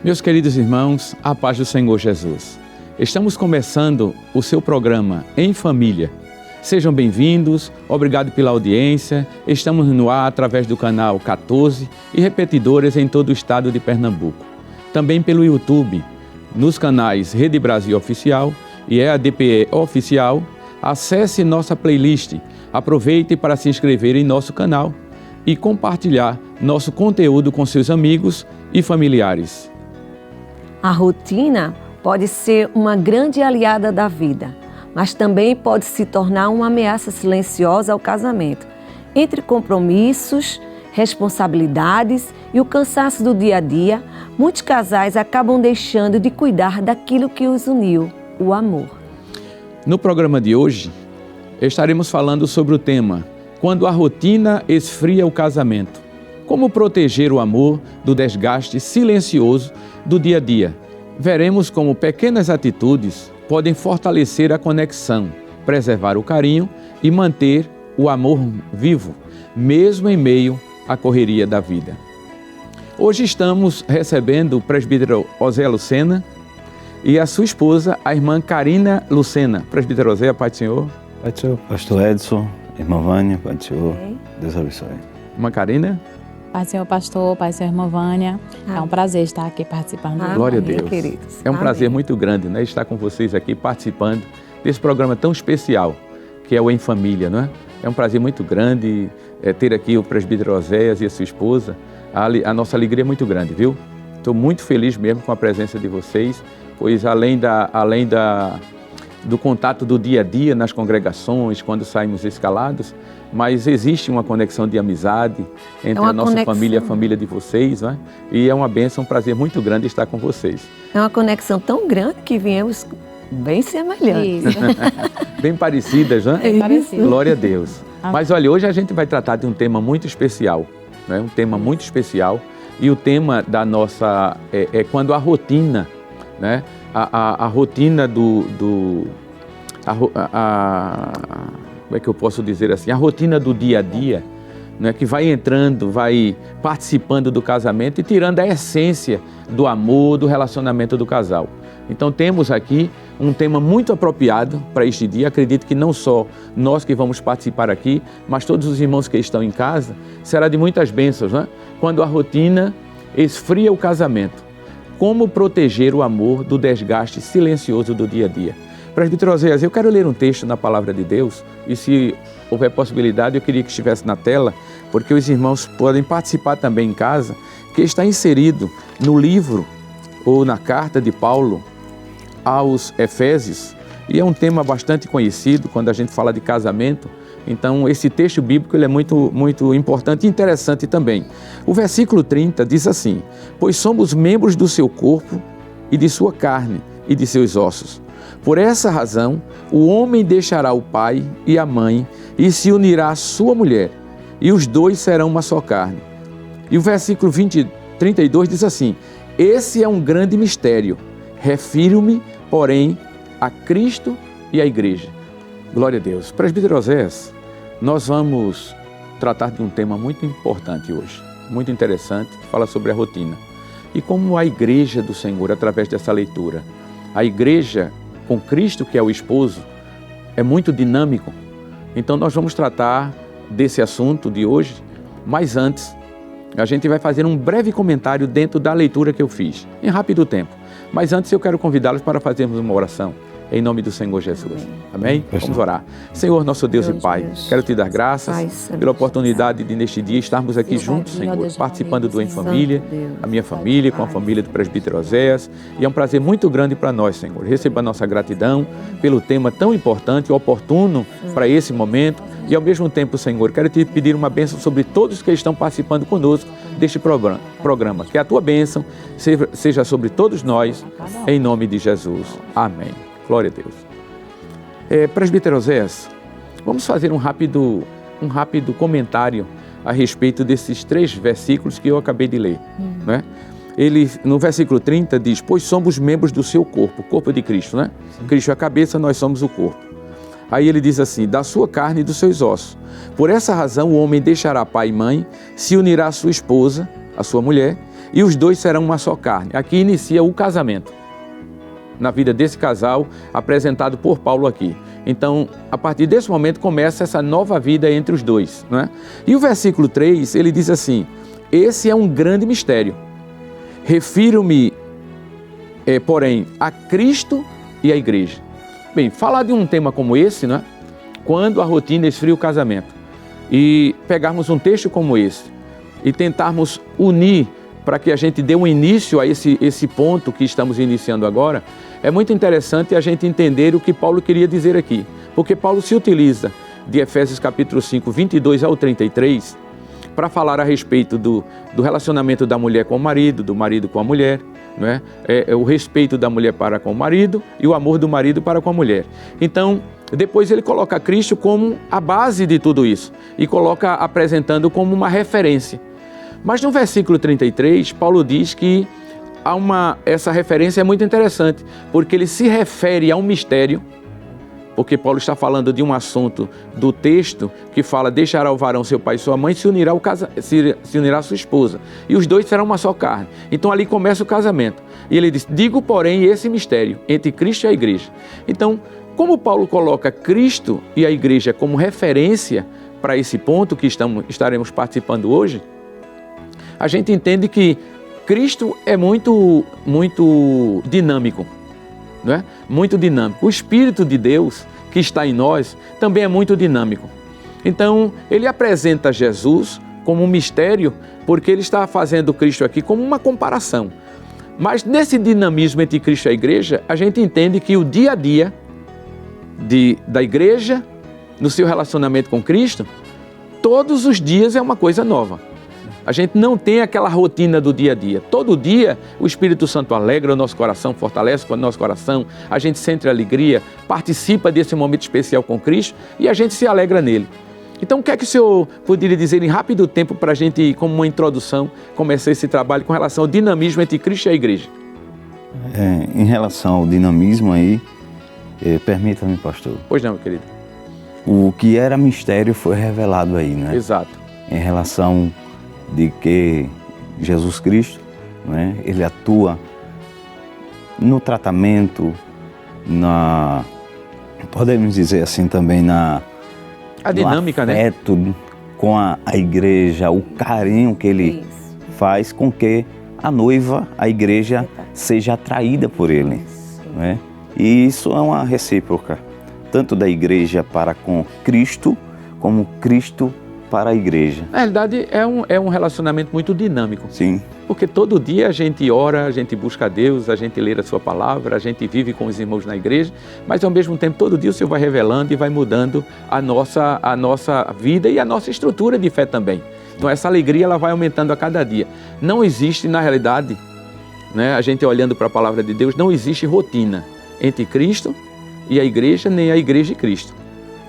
Meus queridos irmãos, a paz do Senhor Jesus. Estamos começando o seu programa Em Família. Sejam bem-vindos, obrigado pela audiência. Estamos no ar através do canal 14 e repetidores em todo o estado de Pernambuco. Também pelo YouTube, nos canais Rede Brasil Oficial e EADPE Oficial. Acesse nossa playlist, aproveite para se inscrever em nosso canal e compartilhar nosso conteúdo com seus amigos e familiares. A rotina pode ser uma grande aliada da vida, mas também pode se tornar uma ameaça silenciosa ao casamento. Entre compromissos, responsabilidades e o cansaço do dia a dia, muitos casais acabam deixando de cuidar daquilo que os uniu, o amor. No programa de hoje, estaremos falando sobre o tema Quando a rotina esfria o casamento. Como proteger o amor do desgaste silencioso do dia a dia. Veremos como pequenas atitudes podem fortalecer a conexão, preservar o carinho e manter o amor vivo, mesmo em meio à correria da vida. Hoje estamos recebendo o presbítero Osé Lucena e a sua esposa, a irmã Karina Lucena. Presbítero Osé, Pai do Senhor. Pai do Senhor. Pastor Edson, irmã Vânia, Pai do Senhor. Deus abençoe. Irmã Karina. Pai do Senhor, pastor, Pai do Senhor, irmã Vânia. É um prazer estar aqui participando. Glória a Deus. Queridos. É um prazer muito grande, né, estar com vocês aqui participando desse programa tão especial, que é o Em Família, não é? É um prazer muito grande ter aqui o presbítero Oséias e a sua esposa. A nossa alegria é muito grande, viu? Estou muito feliz mesmo com a presença de vocês, pois além do contato do dia a dia nas congregações, quando saímos escalados, mas existe uma conexão de amizade entre a nossa família e a família de vocês, não é? E é uma bênção, um prazer muito grande estar com vocês. É uma conexão tão grande que viemos bem semelhantes. Bem parecidas, não é? Bem parecidas. Glória a Deus. Mas olha, hoje a gente vai tratar de um tema muito especial, né? Um tema muito especial, e o tema da nossa é quando a rotina, né? A rotina como é que eu posso dizer assim? A rotina do dia a dia, né? Que vai entrando, vai participando do casamento e tirando a essência do amor, do relacionamento do casal. Então temos aqui um tema muito apropriado para este dia. Acredito que não só nós que vamos participar aqui, mas todos os irmãos que estão em casa, será de muitas bênçãos, né? Quando a rotina esfria o casamento. Como proteger o amor do desgaste silencioso do dia a dia. Presbítero Oséias, eu quero ler um texto na Palavra de Deus, e se houver possibilidade, eu queria que estivesse na tela, porque os irmãos podem participar também em casa, que está inserido no livro ou na carta de Paulo aos Efésios, e é um tema bastante conhecido quando a gente fala de casamento. Então, esse texto bíblico ele é muito, muito importante e interessante também. O versículo 30 diz assim: pois somos membros do seu corpo e de sua carne e de seus ossos. Por essa razão, o homem deixará o pai e a mãe e se unirá à sua mulher, e os dois serão uma só carne. E o versículo 32 diz assim: esse é um grande mistério. Refiro-me, porém, a Cristo e à igreja. Glória a Deus. Presbítero Oséias, nós vamos tratar de um tema muito importante hoje, muito interessante, que fala sobre a rotina. E como a igreja do Senhor, através dessa leitura, a igreja com Cristo, que é o esposo, é muito dinâmico. Então nós vamos tratar desse assunto de hoje, mas antes, a gente vai fazer um breve comentário dentro da leitura que eu fiz, em rápido tempo. Mas antes eu quero convidá-los para fazermos uma oração. Em nome do Senhor Jesus. Amém? Vamos orar. Senhor, nosso Deus e Pai, quero te dar graças pela oportunidade de neste dia estarmos aqui juntos, Senhor, participando do Em Família, a minha família, com a família do presbítero Oséias. E é um prazer muito grande para nós, Senhor. Receba a nossa gratidão pelo tema tão importante e oportuno para esse momento. E ao mesmo tempo, Senhor, quero te pedir uma bênção sobre todos que estão participando conosco deste programa. Que a tua bênção seja sobre todos nós, em nome de Jesus. Amém. Glória a Deus. Presbítero Oséias, vamos fazer um rápido comentário a respeito desses 3 versículos que eu acabei de ler. Né? Ele, no versículo 30 diz, pois somos membros do seu corpo, o corpo de Cristo, né? Cristo é a cabeça, nós somos o corpo. Aí ele diz assim, da sua carne e dos seus ossos. Por essa razão o homem deixará pai e mãe, se unirá à sua esposa, a sua mulher, e os dois serão uma só carne. Aqui inicia o casamento, na vida desse casal, apresentado por Paulo aqui. Então, a partir desse momento começa essa nova vida entre os dois, não é? E o versículo 3, ele diz assim: esse é um grande mistério. Refiro-me, porém, a Cristo e à igreja. Bem, falar de um tema como esse, não é? Quando a rotina esfria o casamento, e pegarmos um texto como esse e tentarmos unir para que a gente dê um início a esse ponto que estamos iniciando agora, é muito interessante a gente entender o que Paulo queria dizer aqui. Porque Paulo se utiliza de Efésios capítulo 5, 22 ao 33, para falar a respeito do relacionamento da mulher com o marido, do marido com a mulher, não é? O respeito da mulher para com o marido e o amor do marido para com a mulher. Então, depois ele coloca Cristo como a base de tudo isso e coloca apresentando como uma referência. Mas no versículo 33, Paulo diz que essa referência é muito interessante, porque ele se refere a um mistério, porque Paulo está falando de um assunto do texto que fala: deixará o varão seu pai e sua mãe, se unirá a sua esposa, e os dois serão uma só carne. Então ali começa o casamento. E ele diz: digo, porém, esse mistério entre Cristo e a igreja. Então, como Paulo coloca Cristo e a igreja como referência para esse ponto que estaremos participando hoje, a gente entende que Cristo é muito dinâmico, não é? Muito dinâmico. O Espírito de Deus que está em nós também é muito dinâmico. Então, ele apresenta Jesus como um mistério, porque ele está fazendo Cristo aqui como uma comparação. Mas nesse dinamismo entre Cristo e a igreja, a gente entende que o dia a dia da igreja, no seu relacionamento com Cristo, todos os dias é uma coisa nova. A gente não tem aquela rotina do dia a dia. Todo dia o Espírito Santo alegra o nosso coração, fortalece o nosso coração, a gente sente alegria, participa desse momento especial com Cristo e a gente se alegra nele. Então, o que é que o senhor poderia dizer em rápido tempo para a gente, como uma introdução, começar esse trabalho com relação ao dinamismo entre Cristo e a igreja? Em relação ao dinamismo aí, permita-me, pastor. Pois não, meu querido. O que era mistério foi revelado aí, né? Exato. Em relação de que Jesus Cristo, né, ele atua no tratamento, podemos dizer assim também, a dinâmica, no afeto, né? Com a igreja, o carinho que ele faz com que a noiva, a igreja, seja atraída por ele, né? E isso é uma recíproca, tanto da igreja para com Cristo, como Cristo para a igreja. Na realidade, é um relacionamento muito dinâmico. Sim. Porque todo dia a gente ora, a gente busca a Deus, a gente lê a sua palavra, a gente vive com os irmãos na igreja, mas ao mesmo tempo todo dia o Senhor vai revelando e vai mudando a nossa vida e a nossa estrutura de fé também. Então essa alegria ela vai aumentando a cada dia. Não existe, na realidade, né, a gente olhando para a palavra de Deus, não existe rotina entre Cristo e a igreja, nem a igreja e Cristo.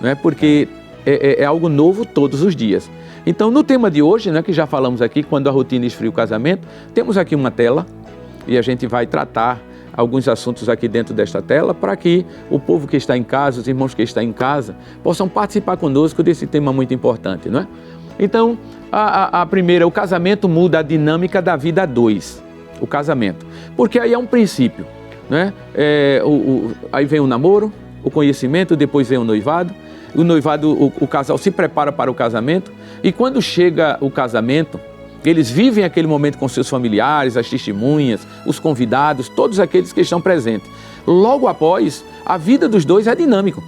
Não é? Porque é algo novo todos os dias. Então, no tema de hoje, né, que já falamos aqui, quando a rotina esfria o casamento, temos aqui uma tela e a gente vai tratar alguns assuntos aqui dentro desta tela para que o povo que está em casa, os irmãos que estão em casa, possam participar conosco desse tema muito importante, não é? Então, a primeira, o casamento muda a dinâmica da vida a dois, o casamento. Porque aí é um princípio, né? Aí vem o namoro, o conhecimento, depois vem o noivado. O noivado, o casal se prepara para o casamento e quando chega o casamento, eles vivem aquele momento com seus familiares, as testemunhas, os convidados, todos aqueles que estão presentes. Logo após, a vida dos dois é dinâmico,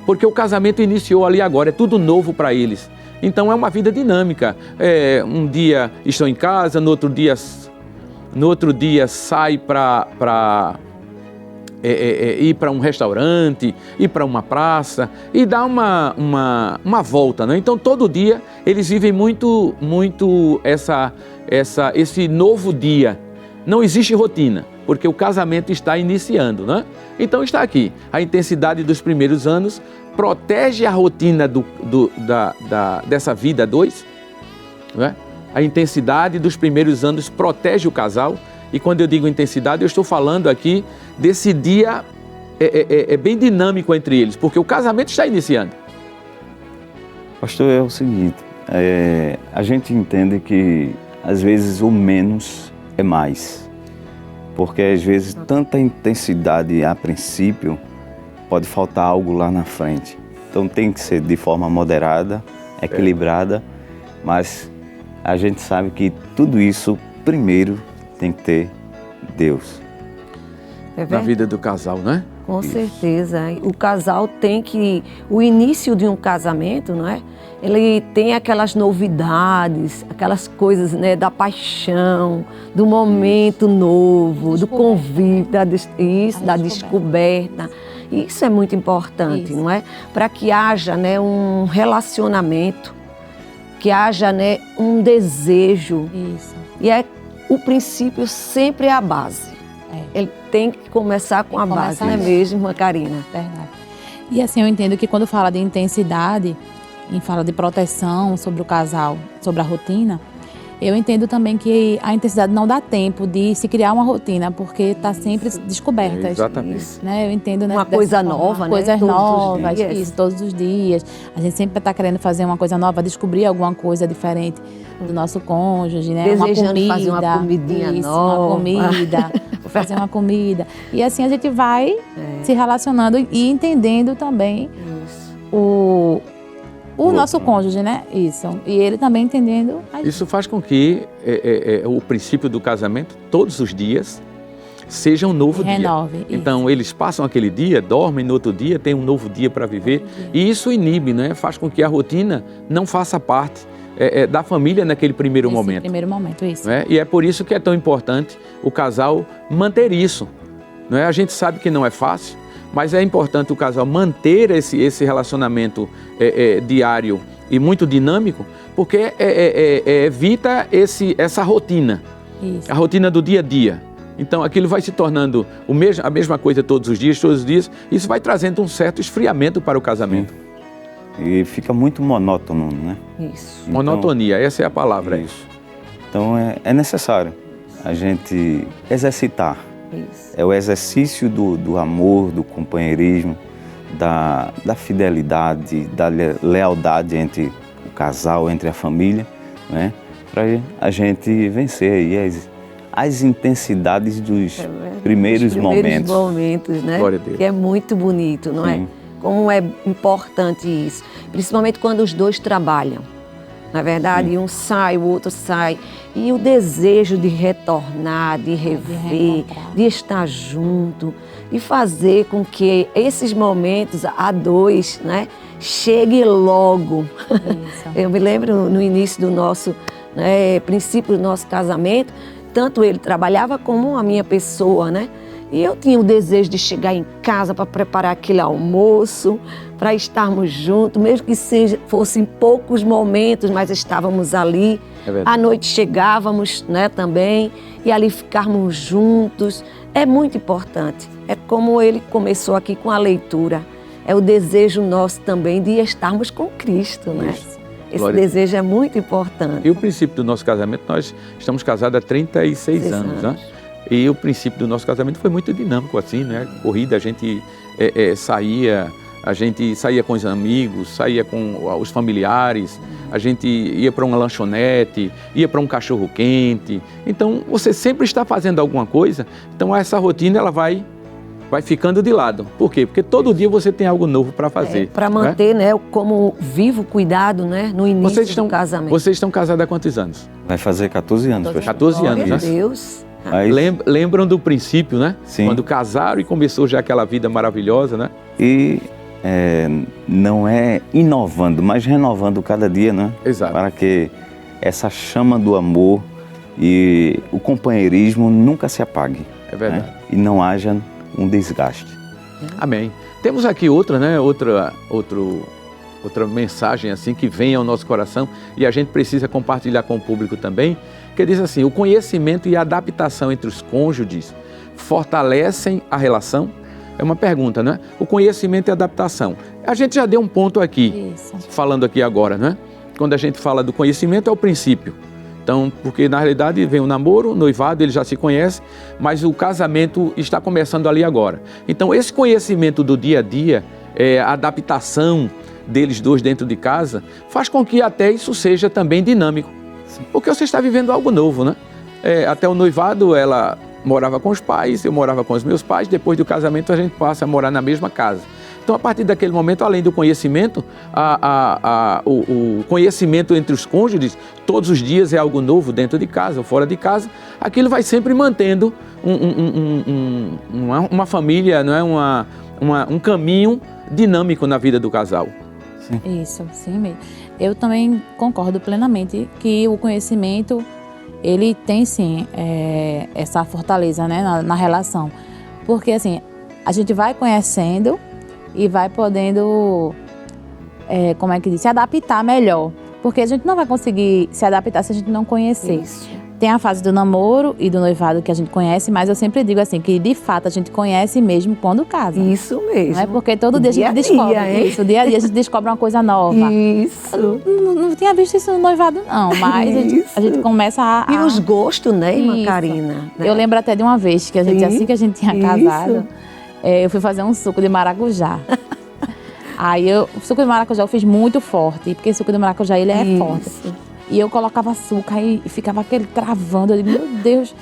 porque o casamento iniciou ali agora, é tudo novo para eles. Então é uma vida dinâmica. Um dia estão em casa, no outro dia sai para ir para um restaurante, ir para uma praça e dar uma volta, né? Então todo dia eles vivem muito esse novo dia. Não existe rotina, porque o casamento está iniciando, né? Então está aqui, a intensidade dos primeiros anos protege a rotina dessa vida a dois, né? A intensidade dos primeiros anos protege o casal. E quando eu digo intensidade, eu estou falando aqui desse dia bem dinâmico entre eles, porque o casamento está iniciando. Pastor, é o seguinte, a gente entende que às vezes o menos é mais. Porque às vezes tanta intensidade a princípio pode faltar algo lá na frente. Então tem que ser de forma moderada, equilibrada, mas a gente sabe que tudo isso primeiro tem que ter Deus. Na vida do casal, né? Com certeza. O casal tem que... O início de um casamento, não é? Ele tem aquelas novidades, aquelas coisas, né, da paixão, do momento novo, do convívio, da descoberta. Isso é muito importante, não é? Para que haja, né, um relacionamento, que haja, né, um desejo. Isso. E o princípio sempre é a base. Ele tem que começar com a base, não é mesmo, Karina? Verdade. E assim, eu entendo que quando fala de intensidade, e fala de proteção sobre o casal, sobre a rotina, eu entendo também que a intensidade não dá tempo de se criar uma rotina, porque está sempre descoberta. Exatamente. Né? Eu entendo, né, uma coisa nova, né? Coisas novas, isso, todos os dias. A gente sempre está querendo fazer uma coisa nova, descobrir alguma coisa diferente do nosso cônjuge, né? Desejando uma comida, fazer uma comidinha nova. Uma comida, fazer uma comida. E assim a gente vai se relacionando e entendendo também o nosso cônjuge, né? Isso. E ele também entendendo. Isso faz com que o princípio do casamento, todos os dias, seja um novo dia. Então, eles passam aquele dia, dormem no outro dia, tem um novo dia para viver. E isso inibe, né? Faz com que a rotina não faça parte da família naquele primeiro momento. Primeiro momento, isso. Né? E é por isso que é tão importante o casal manter isso. Não é? A gente sabe que não é fácil, mas é importante o casal manter esse relacionamento diário e muito dinâmico, porque evita essa rotina, a rotina do dia a dia. Então aquilo vai se tornando a mesma coisa todos os dias, isso vai trazendo um certo esfriamento para o casamento. E fica muito monótono, né? Isso. Então, monotonia, essa é a palavra. Isso. Então é necessário a gente exercitar. Isso. É o exercício do amor, do companheirismo, da fidelidade, da lealdade entre o casal, entre a família, né? Para a gente vencer aí as intensidades dos primeiros momentos. Né? Glória a Deus. Que é muito bonito, não é? Como é importante isso. Principalmente quando os dois trabalham. Na verdade, um sai, o outro sai. E o desejo de retornar, de rever, de estar junto, de fazer com que esses momentos a dois, né, chegue logo. Isso. Eu me lembro no início do nosso, princípio do nosso casamento, tanto ele trabalhava como a minha pessoa, né? E eu tinha o desejo de chegar em casa para preparar aquele almoço, para estarmos juntos, mesmo que fossem poucos momentos, mas estávamos ali. À noite chegávamos, né, também, e ali ficarmos juntos. É muito importante. É como ele começou aqui com a leitura. É o desejo nosso também de estarmos com Cristo, né? Esse desejo é muito importante. E o princípio do nosso casamento, nós estamos casados há 36 anos, né? E o princípio do nosso casamento foi muito dinâmico, assim, né? Corrida, a gente saía com os amigos, saía com os familiares, a gente ia para uma lanchonete, ia para um cachorro quente. Então, você sempre está fazendo alguma coisa, então essa rotina ela vai ficando de lado. Por quê? Porque todo dia você tem algo novo para fazer. Para manter, né, como vivo cuidado, né, no início do casamento. Vocês estão casados há quantos anos? Vai fazer 14 anos. 14 anos, né? Meu Deus. Lembram do princípio, né? Sim. Quando casaram e começou já aquela vida maravilhosa, né? E não é inovando, mas renovando cada dia, né? Exato. Para que essa chama do amor e o companheirismo nunca se apague. É verdade. Né? E não haja um desgaste. Amém. Temos aqui outra mensagem assim que vem ao nosso coração e a gente precisa compartilhar com o público também, que diz assim: o conhecimento e a adaptação entre os cônjuges fortalecem a relação? É uma pergunta, né? O conhecimento e a adaptação. A gente já deu um ponto aqui, falando aqui agora, né? Quando a gente fala do conhecimento é o princípio. Então, porque na realidade vem o namoro, o noivado, ele já se conhece, mas o casamento está começando ali agora. Então, esse conhecimento do dia a dia, a adaptação deles dois dentro de casa, faz com que até isso seja também dinâmico. Porque você está vivendo algo novo, né? até o noivado ela morava com os pais, eu morava com os meus pais, depois do casamento a gente passa a morar na mesma casa. Então, a partir daquele momento, além do conhecimento, o conhecimento entre os cônjuges, todos os dias é algo novo dentro de casa ou fora de casa, aquilo vai sempre mantendo uma família, não é? Um caminho dinâmico na vida do casal. Sim. Isso, sim mesmo. Eu também concordo plenamente que o conhecimento, ele tem sim essa fortaleza, né, na relação. Porque assim, a gente vai conhecendo e vai podendo, como é que diz, se adaptar melhor. Porque a gente não vai conseguir se adaptar se a gente não conhecer. Isso. Tem a fase do namoro e do noivado que a gente conhece, mas eu sempre digo assim, que de fato a gente conhece mesmo quando casa. Isso mesmo. Não é porque todo dia a gente descobre isso, dia a dia a gente descobre uma coisa nova. Isso. Eu não tinha visto isso no noivado não, mas a gente começa a... E os gostos, né, irmã Isso. Karina? Né? Eu lembro até de uma vez que a gente, assim que a gente tinha casado, eu fui fazer um suco de maracujá. Aí o suco de maracujá eu fiz muito forte, porque o suco de maracujá ele é forte. E eu colocava açúcar e ficava aquele travando, eu digo, meu Deus.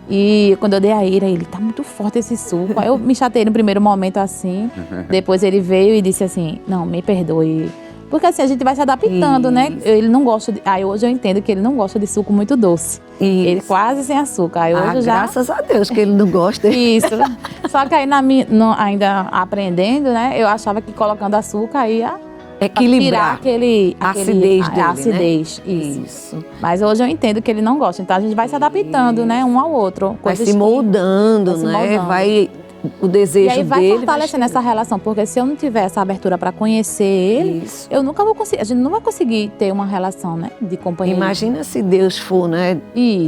E quando eu dei a ele tá muito forte esse suco. Aí eu me chateei no primeiro momento assim, depois ele veio e disse assim, não, me perdoe. Porque assim, a gente vai se adaptando, né? Ele não gosta aí hoje eu entendo que ele não gosta de suco muito doce. Isso. Ele quase sem açúcar. Aí hoje graças a Deus que ele não gosta. Isso. Só que aí ainda aprendendo, né? Eu achava que colocando açúcar ia equilibrar aquele acidez dele, a acidez. Né? Isso. Mas hoje eu entendo que ele não gosta. Então a gente vai se adaptando, né? Um ao outro. Vai se moldando, né? Vai o desejo dele. E aí vai fortalecendo essa relação, porque se eu não tiver essa abertura para conhecer ele, eu nunca vou conseguir, a gente não vai conseguir ter uma relação, né, de companhia. Imagina se Deus for, né,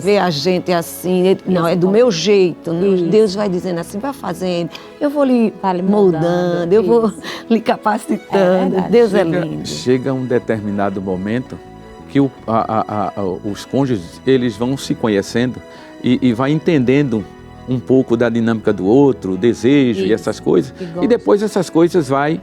ver a gente assim, não, é do meu jeito, Deus vai dizendo assim, vai fazendo, eu vou lhe moldando, eu vou lhe capacitando, Deus é lindo. Chega um determinado momento que os cônjuges, eles vão se conhecendo e vai entendendo um pouco da dinâmica do outro, o desejo e essas coisas. E depois essas coisas vai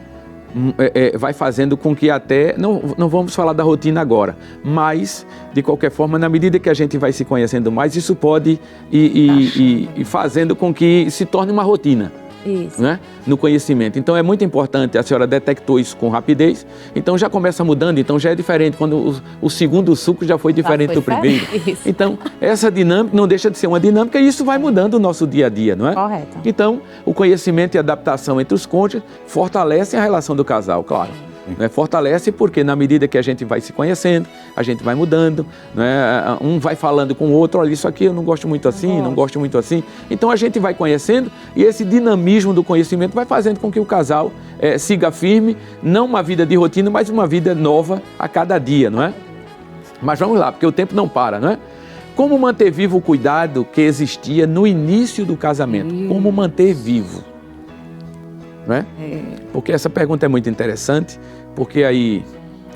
fazendo com que até, não vamos falar da rotina agora, mas, de qualquer forma, na medida que a gente vai se conhecendo mais, isso pode ir fazendo com que se torne uma rotina. Isso. Né? No conhecimento. Então é muito importante, a senhora detectou isso com rapidez, então já começa mudando, então já é diferente, quando o segundo suco já foi diferente do primeiro. Isso. Então essa dinâmica não deixa de ser uma dinâmica e isso vai mudando o nosso dia a dia, não é? Correto. Então o conhecimento e a adaptação entre os cônjuges fortalecem a relação do casal, claro. Né? Fortalece porque na medida que a gente vai se conhecendo, a gente vai mudando, né? Um vai falando com o outro, olha, isso aqui eu não gosto muito assim, não gosto muito assim. Então a gente vai conhecendo e esse dinamismo do conhecimento vai fazendo com que o casal siga firme, não uma vida de rotina, mas uma vida nova a cada dia, não é? Mas vamos lá, porque o tempo não para, não é? Como manter vivo o cuidado que existia no início do casamento? Como manter vivo? Né? Porque essa pergunta é muito interessante, porque aí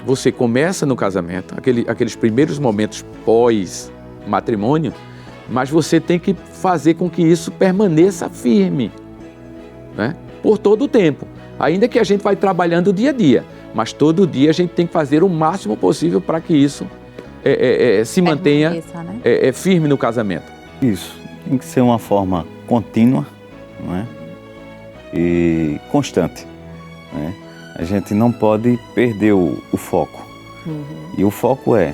você começa no casamento, aqueles primeiros momentos pós-matrimônio, mas você tem que fazer com que isso permaneça firme, né? Por todo o tempo, ainda que a gente vai trabalhando dia a dia, mas todo dia a gente tem que fazer o máximo possível para que isso se mantenha firme no casamento. Isso, tem que ser uma forma contínua, não é? E constante, né? A gente não pode perder o foco. E o foco é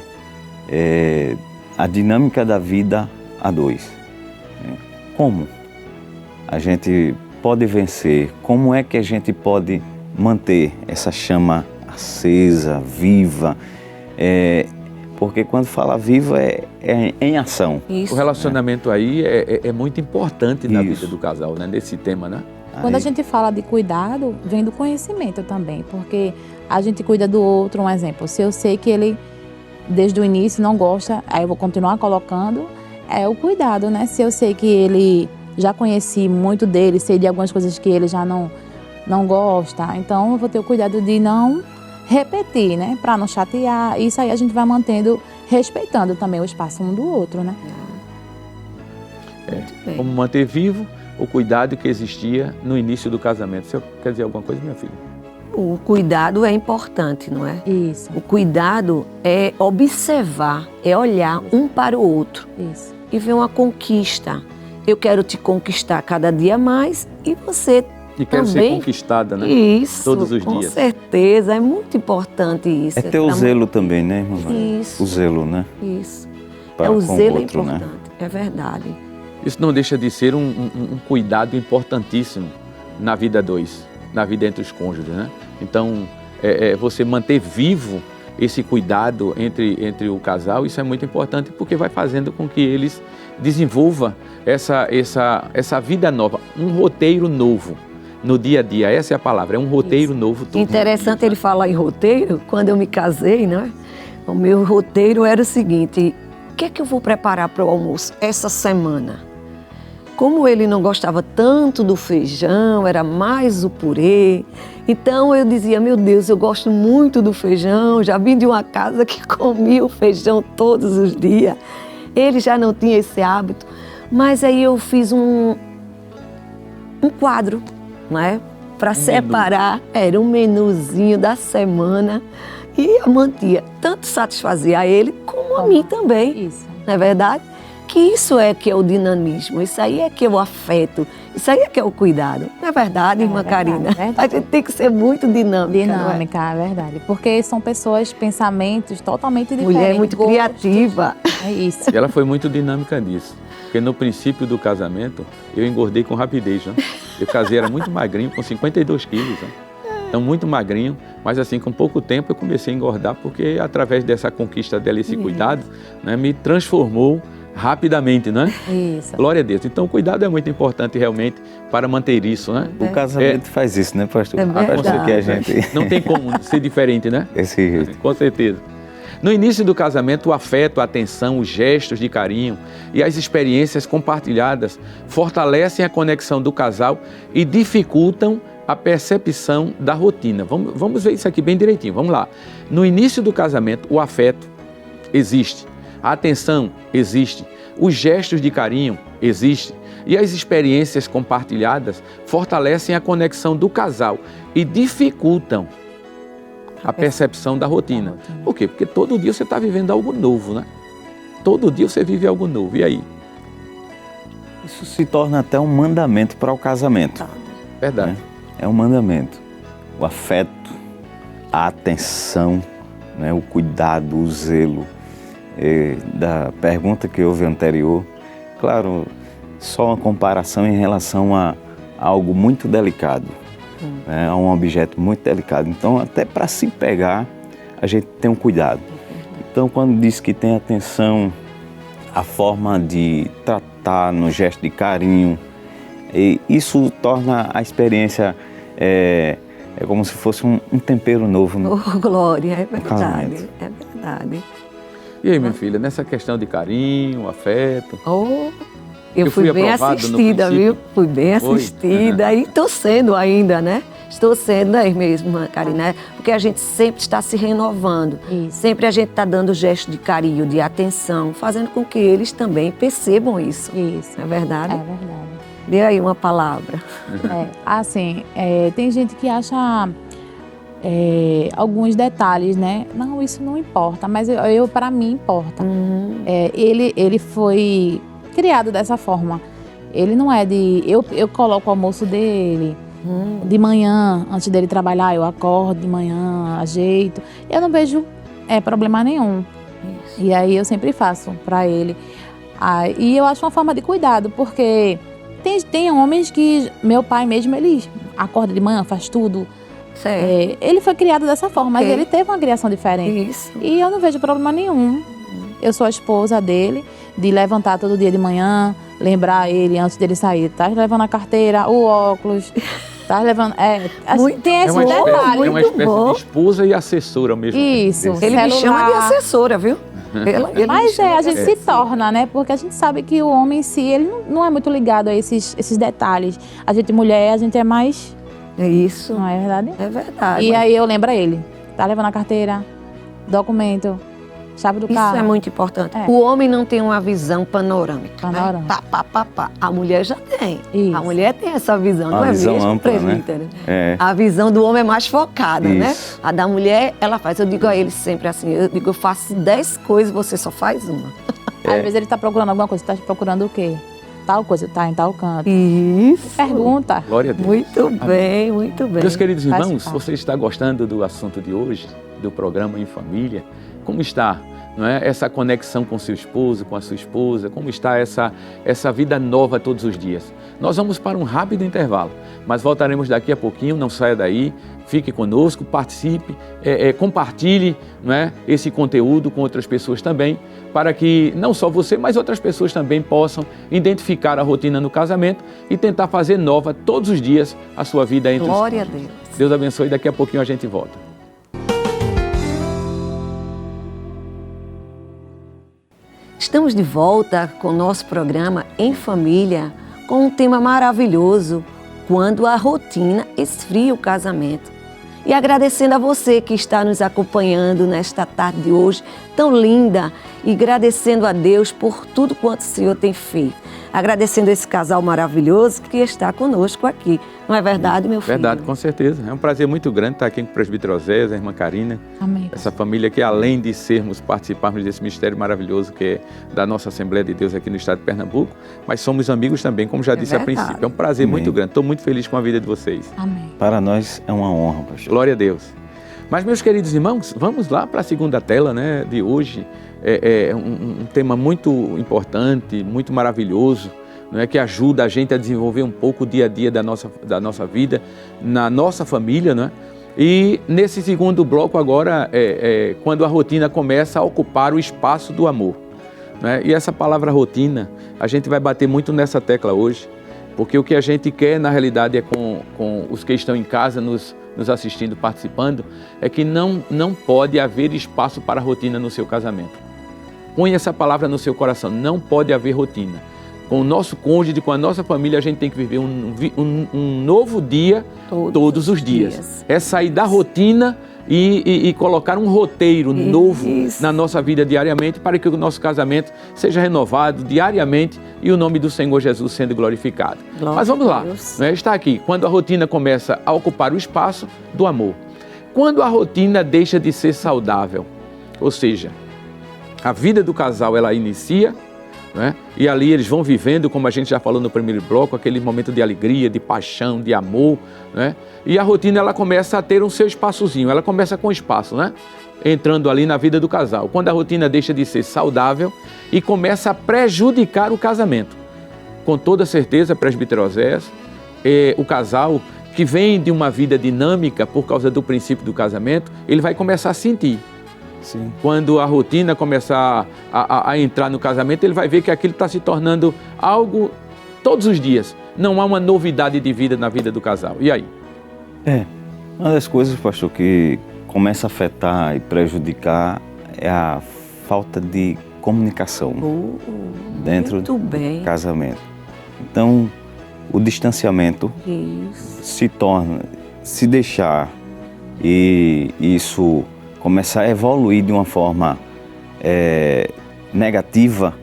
a dinâmica da vida a dois. Né? Como a gente pode vencer? Como é que a gente pode manter essa chama acesa, viva? Porque quando fala viva é em ação. Isso. O relacionamento aí é muito importante na vida do casal, né? Nesse tema, né? Quando a gente fala de cuidado, vem do conhecimento também, porque a gente cuida do outro, um exemplo. Se eu sei que ele, desde o início, não gosta, aí eu vou continuar colocando, é o cuidado, né? Se eu sei que ele, já conheci muito dele, sei de algumas coisas que ele já não gosta, então eu vou ter o cuidado de não repetir, né? Para não chatear. Isso aí a gente vai mantendo, respeitando também o espaço um do outro, né? Como manter vivo o cuidado que existia no início do casamento. Você quer dizer alguma coisa, minha filha? O cuidado é importante, não é? Isso. O cuidado é observar, é olhar um para o outro. Isso. e vem uma conquista. Eu quero te conquistar cada dia mais e você E quero ser também. conquistada, né? Isso, Todos os com dias. certeza, é muito importante isso. É ter o zelo também, né, irmã? Isso. O zelo, né? Isso. Para O com zelo o outro, é né? importante, é verdade. Isso não deixa de ser um cuidado importantíssimo na vida na vida entre os cônjuges, né? Então, você manter vivo esse cuidado entre o casal, isso é muito importante porque vai fazendo com que eles desenvolvam essa vida nova, um roteiro novo no dia a dia. Essa é a palavra, é um roteiro novo. Todo Interessante dia, ele falar em roteiro. Quando eu me casei, né? O meu roteiro era o seguinte: o que é que eu vou preparar para o almoço essa semana? Como ele não gostava tanto do feijão, era mais o purê. Então eu dizia, meu Deus, eu gosto muito do feijão. Já vim de uma casa que comia o feijão todos os dias. Ele já não tinha esse hábito. Mas aí eu fiz um quadro, né? Para separar, era um menuzinho da semana e eu mantinha. Tanto satisfazia a ele como a mim também. Isso. Não é verdade? Que isso é que é o dinamismo, isso aí é que é o afeto, isso aí é que é o cuidado. Não é verdade, irmã Karina? A gente tem que ser muito dinâmica. Dinâmica, é verdade. Porque são pessoas, pensamentos totalmente diferentes. Mulher muito gostos. criativa. É isso. E ela foi muito dinâmica nisso. Porque no princípio do casamento, eu engordei com rapidez, né? Eu casei, era muito magrinho, com 52 quilos, né? Então, muito magrinho, mas assim, com pouco tempo eu comecei a engordar, porque através dessa conquista dela, esse cuidado, né, me transformou rapidamente, né? Isso. Glória a Deus. Então, o cuidado é muito importante realmente para manter isso, né? O casamento faz isso, né, pastor? É verdade. Acho que a gente... Não tem como ser diferente, né? Esse jeito. Com certeza. No início do casamento, o afeto, a atenção, os gestos de carinho e as experiências compartilhadas fortalecem a conexão do casal e dificultam a percepção da rotina. Vamos ver isso aqui bem direitinho. Vamos lá. No início do casamento, o afeto existe, a atenção existe, os gestos de carinho existem e as experiências compartilhadas fortalecem a conexão do casal e dificultam a percepção da rotina. Por quê? Porque todo dia você está vivendo algo novo, né? Todo dia você vive algo novo. E aí? Isso se torna até um mandamento para o casamento. Verdade. Né? É um mandamento. O afeto, a atenção, né? O cuidado, o zelo. Da pergunta que houve anterior, claro, só uma comparação em relação a algo muito delicado. Né? A um objeto muito delicado. Então, até para se pegar, a gente tem um cuidado. Então, quando diz que tem atenção, a forma de tratar no gesto de carinho, isso torna a experiência como se fosse um tempero novo no Glória, é verdade, casamento. é verdade. E aí, minha filha, nessa questão de carinho, afeto? Eu fui bem aprovado no assistida, viu? princípio? Fui bem Foi? assistida e estou sendo ainda, né? Estou sendo aí mesmo, Karina, porque a gente sempre está se renovando. Isso. Sempre a gente está dando gesto de carinho, de atenção, fazendo com que eles também percebam isso. Isso. Não é verdade? É verdade. Dê aí uma palavra. Assim, tem gente que acha alguns detalhes, né? Não, isso não importa, mas para mim importa. Ele foi criado dessa forma. Ele não é de... Eu coloco o almoço dele de manhã, antes dele trabalhar, eu acordo de manhã, ajeito. Eu não vejo problema nenhum. Isso. E aí eu sempre faço para ele. E eu acho uma forma de cuidado, porque tem homens que... Meu pai mesmo, ele acorda de manhã, faz tudo. Certo. Ele foi criado dessa forma, mas Ok. ele teve uma criação diferente. Isso. E eu não vejo problema nenhum. Eu sou a esposa dele, de levantar todo dia de manhã, lembrar ele antes dele sair. Tá levando a carteira, o óculos, tá levando... tem esse detalhe. É uma espécie bom. de esposa e assessora ao mesmo tempo. Isso. Ele me chama de celular. assessora, viu? Ele Mas me chama a de gente se torna, né? Porque a gente sabe que o homem em si, ele não é muito ligado a esses detalhes. A gente mulher, a gente é mais... É isso. Não é verdade? É verdade. E aí eu lembro a ele. Tá levando a carteira, documento, chave do Isso carro. é muito importante. É. O homem não tem uma visão panorâmica. Panorâmica. Né? Pá. A mulher já tem. Isso. A mulher tem essa visão, Uma não é visão mesmo, ampla, né? presbítero? É. A visão do homem é mais focada, né? Isso. A da mulher, ela faz. Eu digo a ele sempre assim, eu faço 10 coisas, você só faz uma. Às vezes ele está procurando alguma coisa, está procurando o quê? Tal coisa, está em tal canto. Isso. Pergunta. Glória a Deus. Muito bem, muito bem. Meus queridos Faz irmãos, parte. você está gostando do assunto de hoje, do programa Em Família? Como está, não é, essa conexão com seu esposo, com a sua esposa? Como está essa vida nova todos os dias? Nós vamos para um rápido intervalo, mas voltaremos daqui a pouquinho, não saia daí, fique conosco, participe, compartilhe, não é, esse conteúdo com outras pessoas também, para que não só você, mas outras pessoas também possam identificar a rotina no casamento e tentar fazer nova todos os dias a sua vida entre Glória os a Deus. Deus abençoe, daqui a pouquinho a gente volta. Estamos de volta com o nosso programa Em Família, com um tema maravilhoso, quando a rotina esfria o casamento. E agradecendo a você que está nos acompanhando nesta tarde de hoje, tão linda, e agradecendo a Deus por tudo quanto o Senhor tem feito. Agradecendo esse casal maravilhoso que está conosco aqui. Não é verdade, meu filho? Verdade, com certeza. É um prazer muito grande estar aqui com o presbítero Oséias, a irmã Karina. Amém. Essa família que, além de participarmos desse mistério maravilhoso que é da nossa Assembleia de Deus aqui no estado de Pernambuco, mas somos amigos também, como já disse a verdade. princípio. É um prazer Amém. muito grande. Estou muito feliz com a vida de vocês. Amém. Para nós é uma honra, pastor. Glória a Deus. Mas, meus queridos irmãos, vamos lá para a segunda tela, né, de hoje. É um tema muito importante, muito maravilhoso, né, que ajuda a gente a desenvolver um pouco o dia a dia da nossa vida, na nossa família, né? E nesse segundo bloco agora, quando a rotina começa a ocupar o espaço do amor, né? E essa palavra rotina, a gente vai bater muito nessa tecla hoje, porque o que a gente quer, na realidade, é com os que estão em casa nos assistindo, participando, é que não pode haver espaço para rotina no seu casamento. Põe essa palavra no seu coração, não pode haver rotina. Com o nosso cônjuge, com a nossa família, a gente tem que viver um novo dia todos os dias. É sair da rotina e colocar um roteiro novo na nossa vida diariamente para que o nosso casamento seja renovado diariamente e o nome do Senhor Jesus sendo glorificado. Mas vamos lá, né? Está aqui, quando a rotina começa a ocupar o espaço do amor. Quando a rotina deixa de ser saudável, ou seja, a vida do casal ela inicia, né? E ali eles vão vivendo, como a gente já falou no primeiro bloco, aquele momento de alegria, de paixão, de amor, né? E a rotina ela começa a ter um seu espaçozinho, ela começa com espaço, né? Entrando ali na vida do casal. Quando a rotina deixa de ser saudável e começa a prejudicar o casamento. Com toda certeza, presbítero Oséias, o casal que vem de uma vida dinâmica por causa do princípio do casamento, ele vai começar a sentir. Sim. Quando a rotina começar a entrar no casamento, ele vai ver que aquilo está se tornando algo todos os dias. Não há uma novidade de vida na vida do casal. E aí? Uma das coisas, pastor, que começa a afetar e prejudicar é a falta de comunicação dentro do casamento. Então, o distanciamento se torna, se deixar e isso começar a evoluir de uma forma negativa,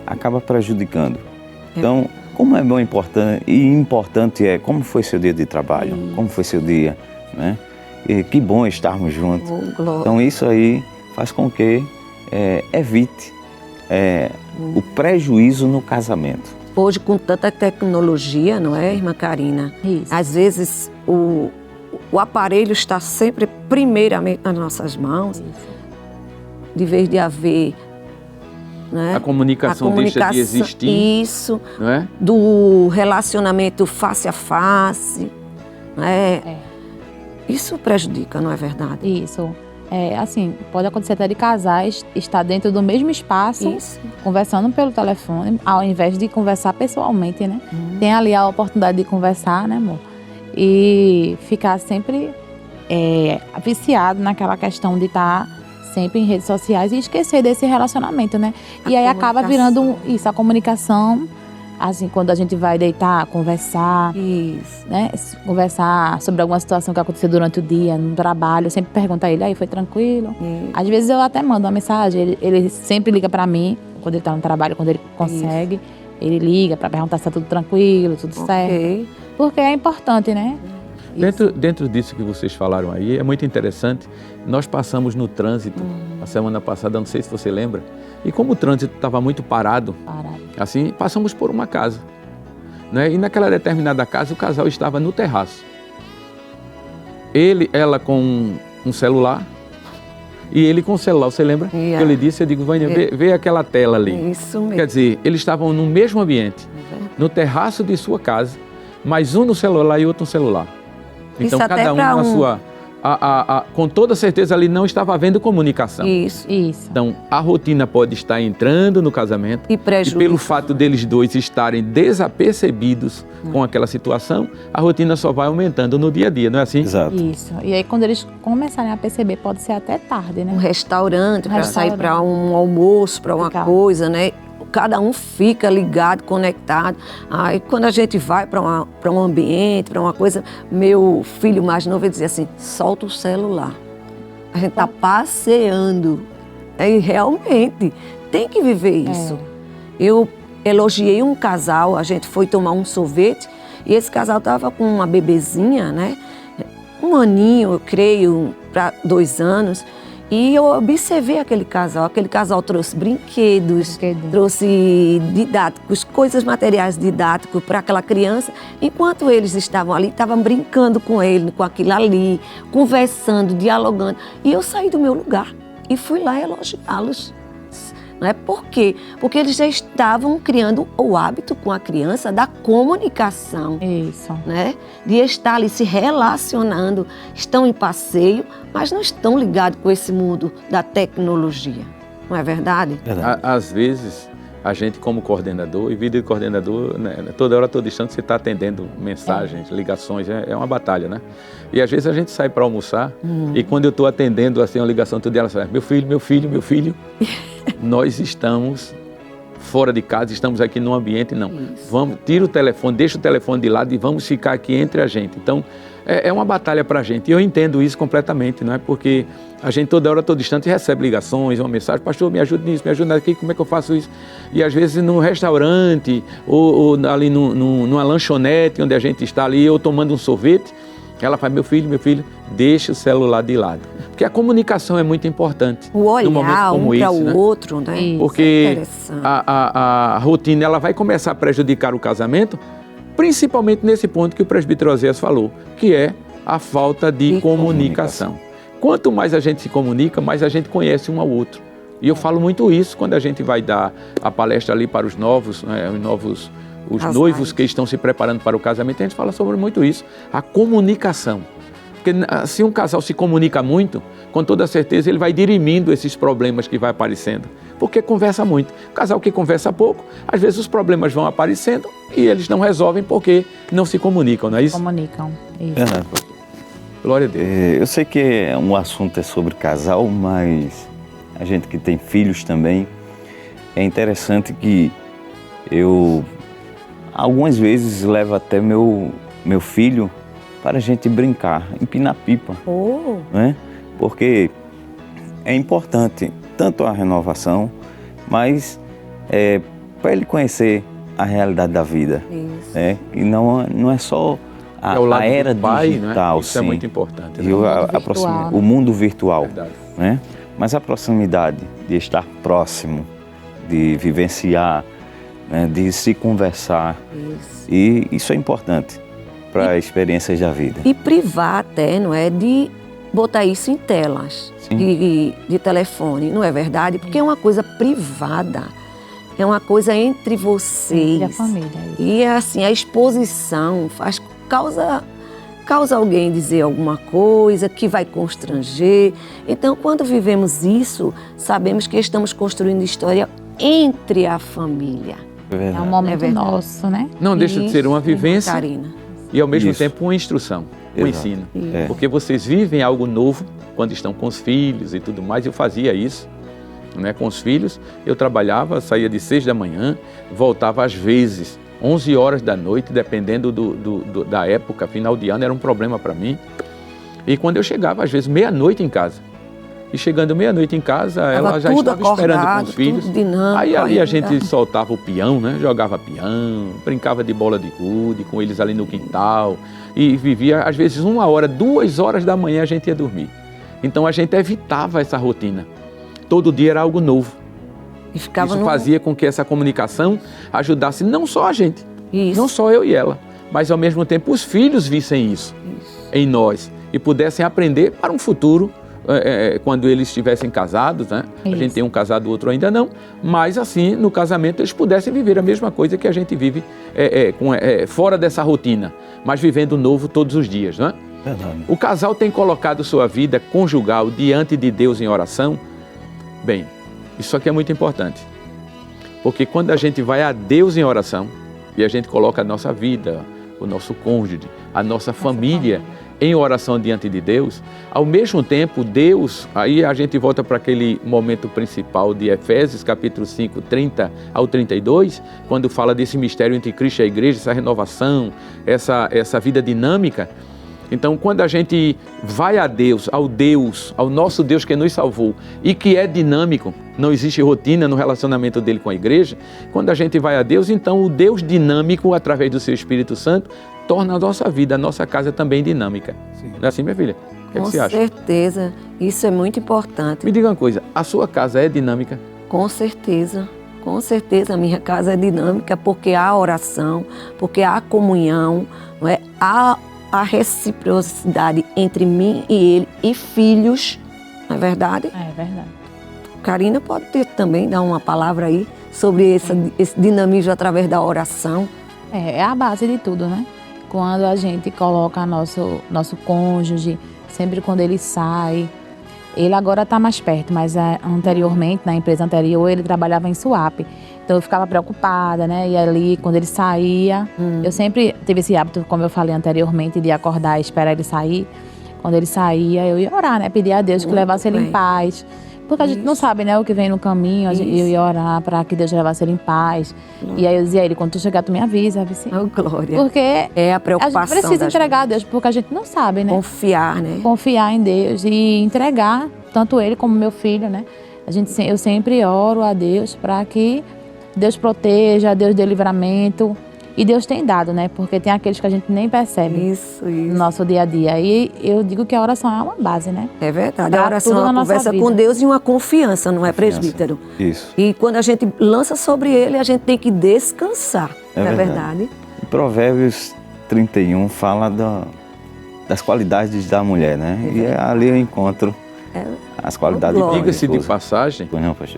acaba prejudicando. Então, como é bom importante é como foi seu dia de trabalho, como foi seu dia, né? E que bom estarmos juntos. Então, isso aí faz com que evite o prejuízo no casamento. Hoje, com tanta tecnologia, não é, irmã Karina? Isso. Às vezes, o aparelho está sempre primeiramente nas nossas mãos, de vez de haver, né, a comunicação deixa de existir. Isso, não é? do relacionamento face a face, né? Isso prejudica, não é verdade? Isso. Assim, pode acontecer até de casais estar dentro do mesmo espaço, conversando pelo telefone, ao invés de conversar pessoalmente, né? Tem ali a oportunidade de conversar, né, amor? E ficar sempre viciado naquela questão de estar sempre em redes sociais e esquecer desse relacionamento, né? E aí acaba virando a comunicação, assim, quando a gente vai deitar, conversar, né? Conversar sobre alguma situação que aconteceu durante o dia, no trabalho, eu sempre pergunto a ele, aí foi tranquilo? Às vezes eu até mando uma mensagem, ele sempre liga pra mim, quando ele tá no trabalho, quando ele consegue, ele liga pra perguntar se tá tudo tranquilo, tudo certo. Porque é importante, né? Dentro disso que vocês falaram aí, é muito interessante. Nós passamos no trânsito, a semana passada, não sei se você lembra, E como o trânsito estava muito parado, Parado. assim, passamos por uma casa, né? E naquela determinada casa o casal estava no terraço. Ela com um celular e ele com o celular. Você lembra? Yeah. Que eu lhe disse, eu digo, Vânia, vê aquela tela ali. Isso mesmo. Quer dizer, eles estavam no mesmo ambiente, no terraço de sua casa, mas um no celular e outro no celular. Então, Isso até cada um pra na sua... com toda certeza ali não estava havendo comunicação. Isso. Então, a rotina pode estar entrando no casamento E prejuízo. pelo fato deles dois estarem desapercebidos com aquela situação, a rotina só vai aumentando no dia a dia, não é assim? Exato. Isso. E aí, quando eles começarem a perceber, pode ser até tarde, Um né? restaurante, para sair Restaurante. para um almoço, para uma Ficar. coisa, né? Cada um fica ligado, conectado. Aí quando a gente vai para um ambiente, para uma coisa, meu filho mais novo ele dizia assim, solta o celular. A gente está passeando. E realmente tem que viver isso. Eu elogiei um casal, a gente foi tomar um sorvete e esse casal estava com uma bebezinha, né? Um aninho, eu creio, para 2 anos. E eu observei aquele casal trouxe brinquedos, Brinquedinho. trouxe didáticos, coisas materiais didáticos para aquela criança. Enquanto eles estavam ali, estavam brincando com ele, com aquilo ali, conversando, dialogando. E eu saí do meu lugar e fui lá elogiá-los. Não é por quê? Porque eles já estavam criando o hábito com a criança da comunicação, Isso. né? De estar ali se relacionando, estão em passeio, mas não estão ligados com esse mundo da tecnologia. Não é verdade? Verdade. Às vezes, a gente como coordenador, e vida de coordenador, né, toda hora, todo instante, você está atendendo mensagens, ligações, é uma batalha, né? E às vezes a gente sai para almoçar e quando eu estou atendendo assim, uma ligação, tudo ela fala, meu filho, nós estamos fora de casa, estamos aqui num ambiente, não. Isso. Vamos, tira o telefone, deixa o telefone de lado e vamos ficar aqui entre a gente. Então, é uma batalha para a gente. E eu entendo isso completamente, não é? Porque a gente toda hora, todo instante, recebe ligações, uma mensagem, pastor, me ajude nisso, me ajude aqui, como é que eu faço isso? E às vezes num restaurante, ou ali numa lanchonete, onde a gente está ali, ou tomando um sorvete, ela fala, meu filho, deixa o celular de lado. Porque a comunicação é muito importante. O olhar num momento como um para esse, o né? outro, né? Isso. Porque Interessante. a rotina ela vai começar a prejudicar o casamento, principalmente nesse ponto que o presbítero Oséias falou, que é a falta de comunicação. Quanto mais a gente se comunica, mais a gente conhece um ao outro. E eu falo muito isso quando a gente vai dar a palestra ali para os novos, né, os Casais. noivos que estão se preparando para o casamento, a gente fala sobre muito isso, a comunicação. Porque se um casal se comunica muito, com toda certeza ele vai dirimindo esses problemas que vai aparecendo, porque conversa muito. O casal que conversa pouco, às vezes os problemas vão aparecendo e eles não resolvem porque não se comunicam, não é isso? Comunicam. Isso. Verdade. Glória a Deus. Eu sei que um assunto é sobre casal, mas a gente que tem filhos também, é interessante que eu algumas vezes levo até meu filho para a gente brincar, empinar pipa, Oh, né? Porque é importante tanto a renovação, mas para ele conhecer a realidade da vida, isso. né? E não é só É o lado a era do pai, digital, né? Isso é sim. muito importante. E Né? virtual, né? o mundo virtual, Verdade. né? Mas a proximidade, de estar próximo, de vivenciar, né? De se conversar, Isso. e isso é importante para experiências da vida. E privar até, não é? De botar isso em telas Sim. de telefone, não é verdade? Porque é uma coisa privada, é uma coisa entre vocês. Entre a família. Isso. E assim, a exposição causa alguém dizer alguma coisa que vai constranger. Então, quando vivemos isso, sabemos que estamos construindo história entre a família. É É verdade. um momento verdade. nosso, né? Não deixa de ser uma Isso, vivência Karina. e ao mesmo Isso. tempo uma instrução, um Exato. ensino. É. Porque vocês vivem algo novo quando estão com os filhos e tudo mais. Eu fazia isso, né, com os filhos. Eu trabalhava, saía de 6 da manhã, voltava às vezes 11 horas da noite, dependendo da época, final de ano era um problema para mim. E quando eu chegava, às vezes, meia-noite em casa. E chegando meia-noite em casa, ela já tudo estava esperando com acordado, os filhos. tudo dinâmico, Aí ali a gente ainda. soltava o peão, né? Jogava peão, brincava de bola de gude com eles ali no quintal e vivia, às vezes, 1 hora, 2 horas da manhã a gente ia dormir. Então a gente evitava essa rotina. Todo dia era algo novo. E ficava Isso fazia com que essa comunicação ajudasse não só a gente, Isso. não só eu e ela, mas ao mesmo tempo os filhos vissem isso em nós e pudessem aprender para um futuro, quando eles estivessem casados, né? A gente tem um casado, o outro ainda não, mas assim, no casamento eles pudessem viver a mesma coisa que a gente vive fora dessa rotina, mas vivendo novo todos os dias, não é? Verdade. O casal tem colocado sua vida conjugal diante de Deus em oração? Bem, isso aqui é muito importante, porque quando a gente vai a Deus em oração e a gente coloca a nossa vida, o nosso cônjuge, a nossa família em oração diante de Deus, ao mesmo tempo Deus, aí a gente volta para aquele momento principal de Efésios capítulo 5, 30 ao 32, quando fala desse mistério entre Cristo e a igreja, essa renovação, essa vida dinâmica. Então, quando a gente vai a Deus, ao nosso Deus que nos salvou e que é dinâmico, não existe rotina no relacionamento dele com a igreja, quando a gente vai a Deus, então o Deus dinâmico, através do seu Espírito Santo, torna a nossa vida, a nossa casa também dinâmica. Sim. Não é assim, minha filha? O que você acha? Com certeza, isso é muito importante. Me diga uma coisa, a sua casa é dinâmica? Com certeza a minha casa é dinâmica porque há oração, porque há comunhão, não é? Há a reciprocidade entre mim e ele e filhos, não é verdade? É verdade. Karina pode também dar uma palavra aí sobre esse dinamismo através da oração. É a base de tudo, né? Quando a gente coloca nosso cônjuge, sempre quando ele sai, ele agora está mais perto, mas anteriormente, na empresa anterior, ele trabalhava em Suape. Então eu ficava preocupada, né? E ali, quando ele saía, eu sempre tive esse hábito, como eu falei anteriormente, de acordar e esperar ele sair. Quando ele saía, eu ia orar, né? Pedir a Deus que levasse ele em paz. Porque a gente não sabe, né, o que vem no caminho, eu ia orar para que Deus levasse ele em paz. E aí eu dizia a ele, quando tu chegar, tu me avisa. Assim, glória. Porque é a preocupação a gente precisa entregar a Deus, porque a gente não sabe, né? Confiar, né? Confiar em Deus e entregar, tanto ele como meu filho, né? Eu sempre oro a Deus para que Deus proteja, Deus dê livramento. E Deus tem dado, né? Porque tem aqueles que a gente nem percebe isso. no nosso dia a dia. E eu digo que a oração é uma base, né? É verdade. A oração é uma conversa com Deus e uma confiança, não é, presbítero? Isso. E quando a gente lança sobre ele, a gente tem que descansar, não é verdade? Provérbios 31 fala das qualidades da mulher, né? E ali eu encontro as qualidades da mulher. Diga-se de passagem,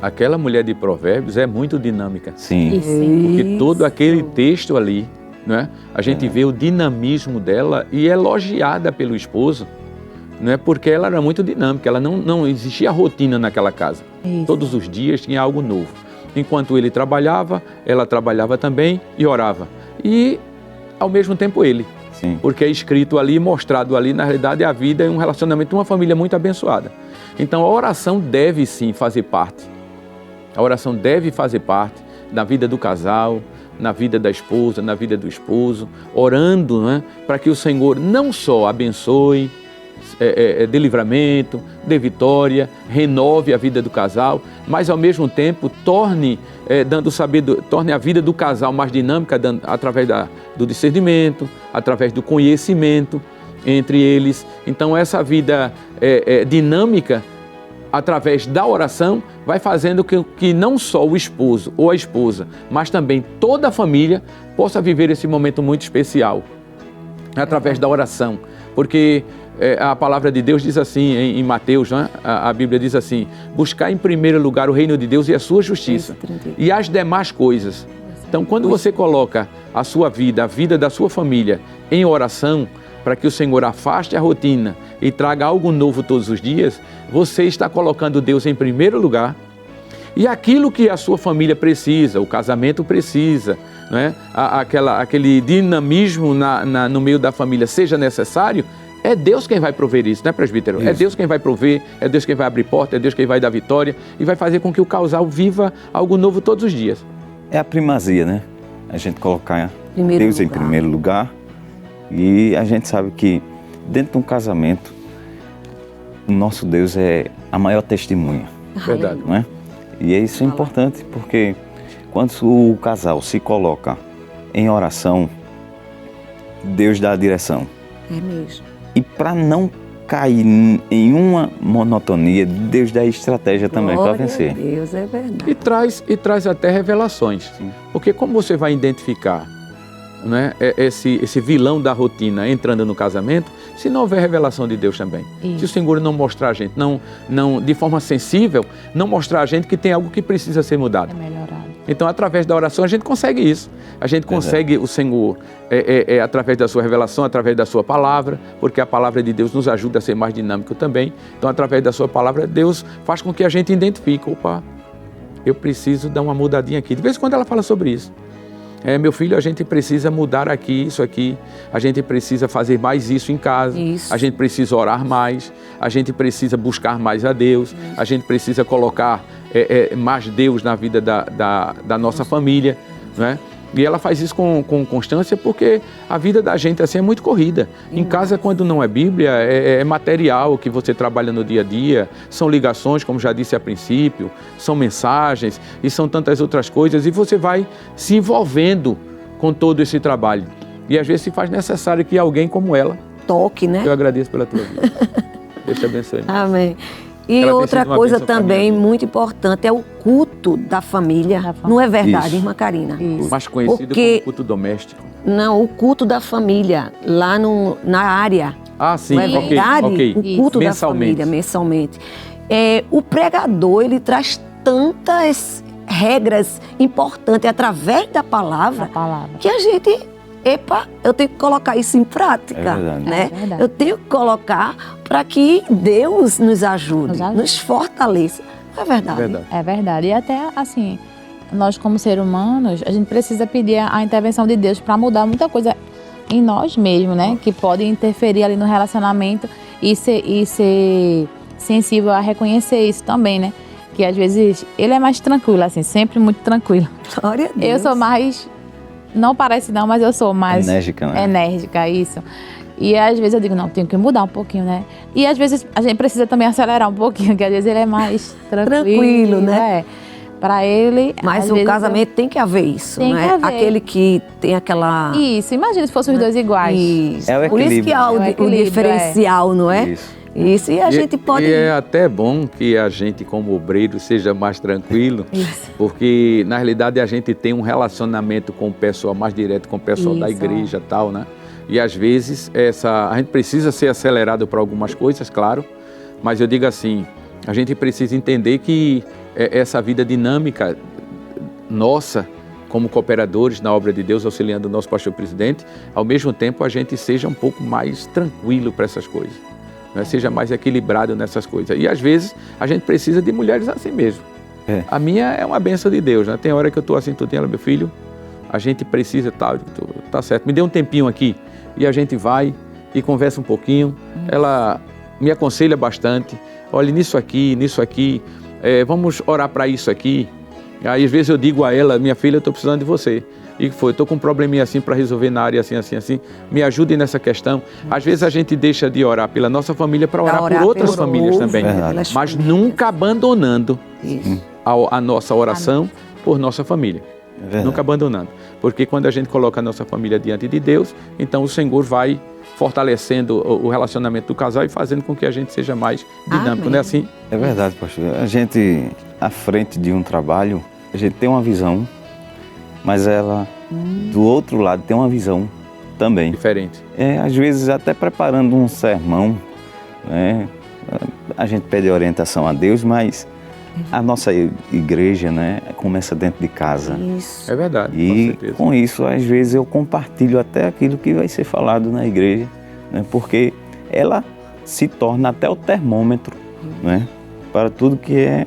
aquela mulher de Provérbios é muito dinâmica. Sim. Porque todo aquele texto ali, né, a gente vê o dinamismo dela e é elogiada pelo esposo, né, porque ela era muito dinâmica, ela não existia rotina naquela casa. Todos os dias tinha algo novo. Enquanto ele trabalhava, ela trabalhava também e orava. E, ao mesmo tempo, ele. Sim. Porque é escrito ali, mostrado ali, na realidade, a vida é um relacionamento de uma família muito abençoada. Então, a oração deve sim fazer parte. A oração deve fazer parte da vida do casal, na vida da esposa, na vida do esposo, orando, né, para que o Senhor não só abençoe, dê livramento, dê vitória, renove a vida do casal, mas ao mesmo tempo torne a vida do casal mais dinâmica através do discernimento, através do conhecimento entre eles. Então essa vida dinâmica, através da oração, vai fazendo que não só o esposo ou a esposa, mas também toda a família possa viver esse momento muito especial, através da oração. Porque a palavra de Deus diz assim, em Mateus, né? A Bíblia diz assim, buscar em primeiro lugar o reino de Deus e a sua justiça, e as demais coisas. Então, quando você coloca a sua vida, a vida da sua família em oração, para que o Senhor afaste a rotina e traga algo novo todos os dias, você está colocando Deus em primeiro lugar, e aquilo que a sua família precisa, o casamento precisa, né? Aquele dinamismo no meio da família seja necessário, é Deus quem vai prover isso, né, presbítero? Isso. É Deus quem vai prover, é Deus quem vai abrir porta, é Deus quem vai dar vitória e vai fazer com que o casal viva algo novo todos os dias. É a primazia, né? A gente colocar Deus em primeiro lugar, e a gente sabe que dentro de um casamento, o nosso Deus é a maior testemunha. Verdade. Não é? E isso é importante, porque quando o casal se coloca em oração, Deus dá a direção. É mesmo. E para não cair em uma monotonia, Deus dá estratégia também para vencer. Deus, é verdade. E traz até revelações. Sim. Porque como você vai identificar, né, esse vilão da rotina entrando no casamento, se não houver revelação de Deus também? Isso. Se o Senhor não mostrar a gente, não de forma sensível, não mostrar a gente que tem algo que precisa ser mudado. É melhorado. Então, através da oração, a gente consegue isso. A gente consegue o Senhor através da sua revelação, através da sua palavra, porque a palavra de Deus nos ajuda a ser mais dinâmico também. Então, através da sua palavra, Deus faz com que a gente identifique, opa, eu preciso dar uma mudadinha aqui. De vez em quando ela fala sobre isso. Meu filho, a gente precisa mudar aqui, isso aqui, a gente precisa fazer mais isso em casa, a gente precisa orar mais, a gente precisa buscar mais a Deus, a gente precisa colocar mais Deus na vida da nossa família, né? E ela faz isso com constância porque a vida da gente assim é muito corrida. Em casa, quando não é Bíblia, é material que você trabalha no dia a dia, são ligações, como já disse a princípio, são mensagens e são tantas outras coisas e você vai se envolvendo com todo esse trabalho. E às vezes se faz necessário que alguém como ela... Toque, né? Eu agradeço pela tua vida. Deus te abençoe. Amém. E Ela outra tem sido uma coisa bênção pra também mim. muito importante é o culto da família. Não é verdade, Isso. irmã Karina? Isso. Mais conhecido Porque- como culto doméstico. Não, o culto da família, lá na área. Ah, sim, Não é ok, verdade? ok. O culto da Mensalmente. família, mensalmente. O pregador, ele traz tantas regras importantes através da A palavra palavra. que a gente... eu tenho que colocar isso em prática, É verdade. né? É verdade. Eu tenho que colocar para que Deus nos ajude, Nos ajude. nos fortaleça. Não é verdade? Verdade. É verdade. E até, assim, nós como seres humanos, a gente precisa pedir a intervenção de Deus para mudar muita coisa em nós mesmos, né? Que pode interferir ali no relacionamento e ser sensível a reconhecer isso também, né? Que às vezes ele é mais tranquilo, assim, sempre muito tranquilo. Glória a Deus. Eu sou mais... Não parece não, mas eu sou mais... Enérgica, né? Enérgica, isso. E às vezes eu digo, não, tenho que mudar um pouquinho, né? E às vezes a gente precisa também acelerar um pouquinho, que às vezes ele é mais Tranquilo, né? Para ele... Mas às o vezes casamento tem que haver isso, Tem não que é? haver. Aquele que tem aquela... Isso, imagina se fossem os dois iguais. Isso. É o Por isso que há É o o equilíbrio, diferencial, não é? Isso. Isso, e a gente pode... E é até bom que a gente, como obreiro, seja mais tranquilo, Isso. porque na realidade a gente tem um relacionamento com o pessoal mais direto, com o pessoal da Isso, igreja e tal, né? E às vezes a gente precisa ser acelerado para algumas coisas, claro, mas eu digo assim, a gente precisa entender que essa vida dinâmica nossa, como cooperadores na obra de Deus, auxiliando o nosso pastor presidente, ao mesmo tempo a gente seja um pouco mais tranquilo para essas coisas. Né? Seja mais equilibrado nessas coisas. E às vezes a gente precisa de mulheres assim mesmo. É. A minha é uma benção de Deus, né? Tem hora que eu estou assim, ela, meu filho, a gente precisa tal, tá certo, me dê um tempinho aqui. E a gente vai e conversa um pouquinho. Ela me aconselha bastante. Olha, nisso aqui, vamos orar para isso aqui. Aí às vezes eu digo a ela, minha filha, eu estou precisando de você. E foi, estou com um probleminha assim para resolver na área assim. Me ajude nessa questão. Às vezes a gente deixa de orar pela nossa família para orar por outras pelo famílias outro, também. Verdade. pelas Mas famílias. nunca abandonando Isso. a nossa oração por nossa família. É verdade. Nunca abandonando. Porque quando a gente coloca a nossa família diante de Deus, então o Senhor vai fortalecendo o relacionamento do casal e fazendo com que a gente seja mais dinâmico, Amém. não é assim? É verdade, pastor. A gente, à frente de um trabalho, a gente tem uma visão, mas ela, do outro lado, tem uma visão também. Diferente. Às vezes, até preparando um sermão, né, a gente pede orientação a Deus, mas a nossa igreja, né, começa dentro de casa. Isso. É verdade, com E certeza. com isso, às vezes, eu compartilho até aquilo que vai ser falado na igreja, né, porque ela se torna até o termômetro, né, para tudo que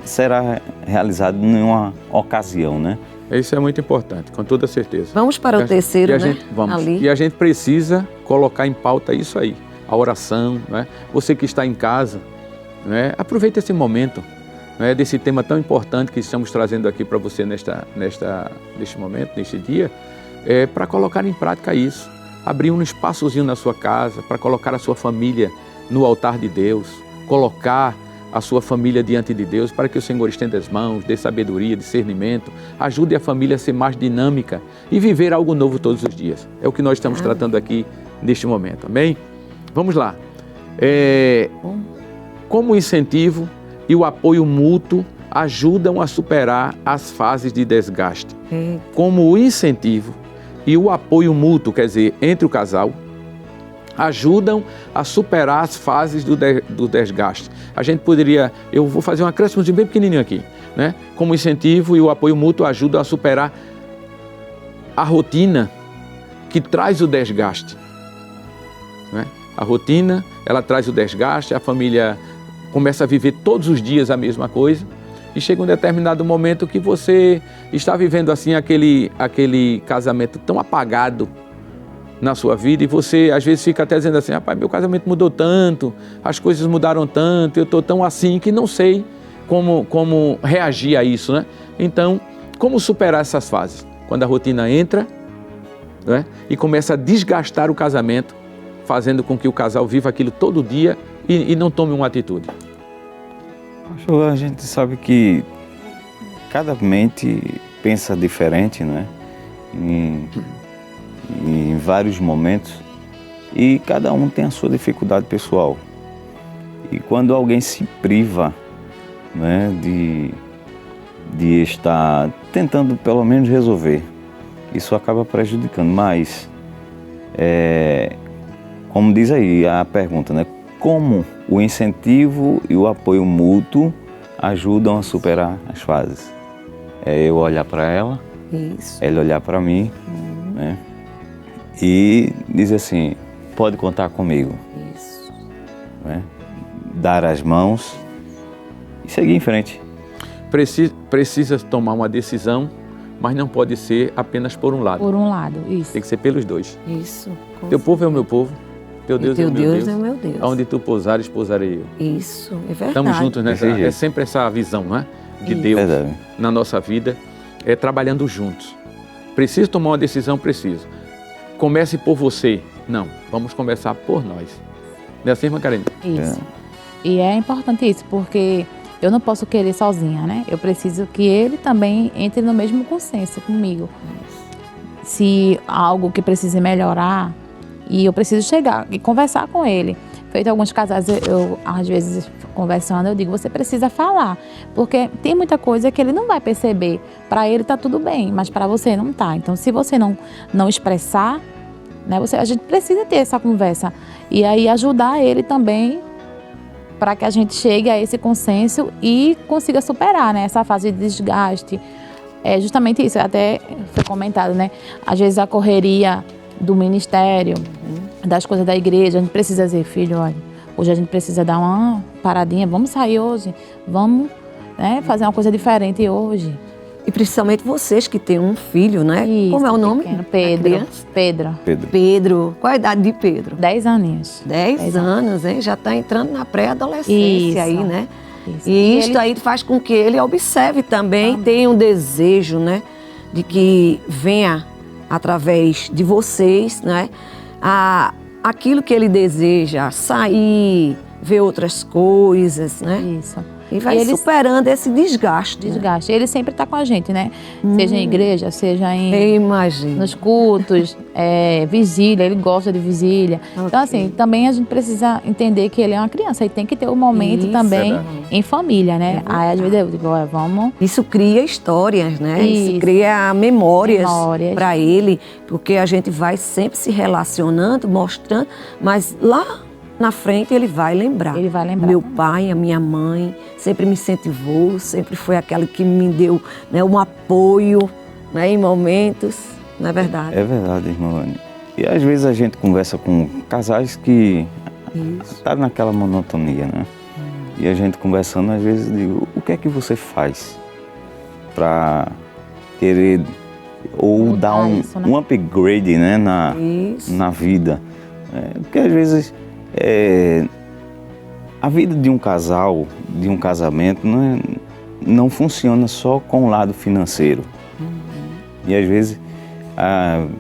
será realizado em uma ocasião, né? Isso é muito importante, com toda certeza. Vamos para o terceiro, E a né? gente, vamos. Ali. E a gente precisa colocar em pauta isso aí, a oração, né? Você que está em casa, né? Aproveite esse momento, né? Desse tema tão importante que estamos trazendo aqui para você neste momento, neste dia, para colocar em prática isso. Abrir um espaçozinho na sua casa, para colocar a sua família no altar de Deus, colocar a sua família diante de Deus, para que o Senhor estenda as mãos, dê sabedoria, discernimento, ajude a família a ser mais dinâmica e viver algo novo todos os dias. É o que nós estamos tratando aqui neste momento, amém? Vamos lá. Como o incentivo e o apoio mútuo ajudam a superar as fases de desgaste. Como o incentivo e o apoio mútuo, quer dizer, entre o casal, ajudam a superar as fases do desgaste. A gente poderia, eu vou fazer um acréscimo bem pequenininho aqui, né? Como o incentivo e o apoio mútuo ajudam a superar a rotina que traz o desgaste, né? A rotina, ela traz o desgaste, a família começa a viver todos os dias a mesma coisa e chega um determinado momento que você está vivendo assim aquele casamento tão apagado na sua vida e você às vezes fica até dizendo assim, rapaz, meu casamento mudou tanto, as coisas mudaram tanto, eu estou tão assim que não sei como reagir a isso, né? Então, como superar essas fases? Quando a rotina entra, né, e começa a desgastar o casamento, fazendo com que o casal viva aquilo todo dia e não tome uma atitude. Pastor, a gente sabe que cada mente pensa diferente, né? Em vários momentos, e cada um tem a sua dificuldade pessoal. E quando alguém se priva, né, de estar tentando pelo menos resolver, isso acaba prejudicando. Mas, como diz aí a pergunta, né, como o incentivo e o apoio mútuo ajudam a superar as fases? É eu olhar para ela, ela olhar para mim, né? E dizer assim, pode contar comigo. Isso. Né? Dar as mãos e seguir em frente. Precisa tomar uma decisão, mas não pode ser apenas por um lado. Por um lado, isso. Tem que ser pelos dois. Isso. Teu povo é o meu povo, teu Deus é o meu Deus. É o meu Deus. Onde tu pousares, pousarei eu. Isso, é verdade. Estamos juntos nessa, é sempre essa visão, né, de Deus na nossa vida, trabalhando juntos. Preciso tomar uma decisão, preciso. Comece por você. Não, vamos começar por nós. Não é assim, irmã Karine? Isso. E é importante isso, porque eu não posso querer sozinha, né? Eu preciso que ele também entre no mesmo consenso comigo. Se há algo que precise melhorar, e eu preciso chegar e conversar com ele. Feito alguns casais, eu às vezes conversando, eu digo, você precisa falar, porque tem muita coisa que ele não vai perceber. Para ele tá tudo bem, mas para você não tá. Então, se você não expressar, né, a gente precisa ter essa conversa e aí ajudar ele também para que a gente chegue a esse consenso e consiga superar, né, essa fase de desgaste. É justamente isso, até foi comentado, né? Às vezes a correria do ministério, das coisas da igreja, a gente precisa dizer, filho, olha, hoje a gente precisa dar uma paradinha, vamos sair hoje, vamos, né, fazer uma coisa diferente hoje. E principalmente vocês que têm um filho, né? Isso, como é o nome? Pedro. Pedro. Qual a idade de Pedro? 10 aninhos. 10 anos, hein? Já está entrando na pré-adolescência aí, né? Isso. E isto aí faz com que ele observe também, tenha um desejo, né? De que venha através de vocês, né? Aquilo que ele deseja, sair, ver outras coisas, né? Isso. E vai superando esse desgaste. Né? Ele sempre está com a gente, né? Seja em igreja, seja nos cultos, vigília, ele gosta de vigília. Okay. Então, assim, também a gente precisa entender que ele é uma criança e tem que ter um momento também em família, né? Aí, às vezes, eu digo, vamos... Isso cria histórias, né? Isso cria memórias para ele, porque a gente vai sempre se relacionando, mostrando, mas lá na frente ele vai lembrar. Ele vai lembrar. Meu pai, a minha mãe, sempre me incentivou, sempre foi aquela que me deu, né, um apoio, né, em momentos, não é verdade? É verdade, irmã Anne. E às vezes a gente conversa com casais que estão naquela monotonia, né? E a gente conversando, às vezes, digo, o que é que você faz para querer ou dar um upgrade, né, na vida? Porque às vezes a vida de um casal, de um casamento, não funciona só com o lado financeiro. E às vezes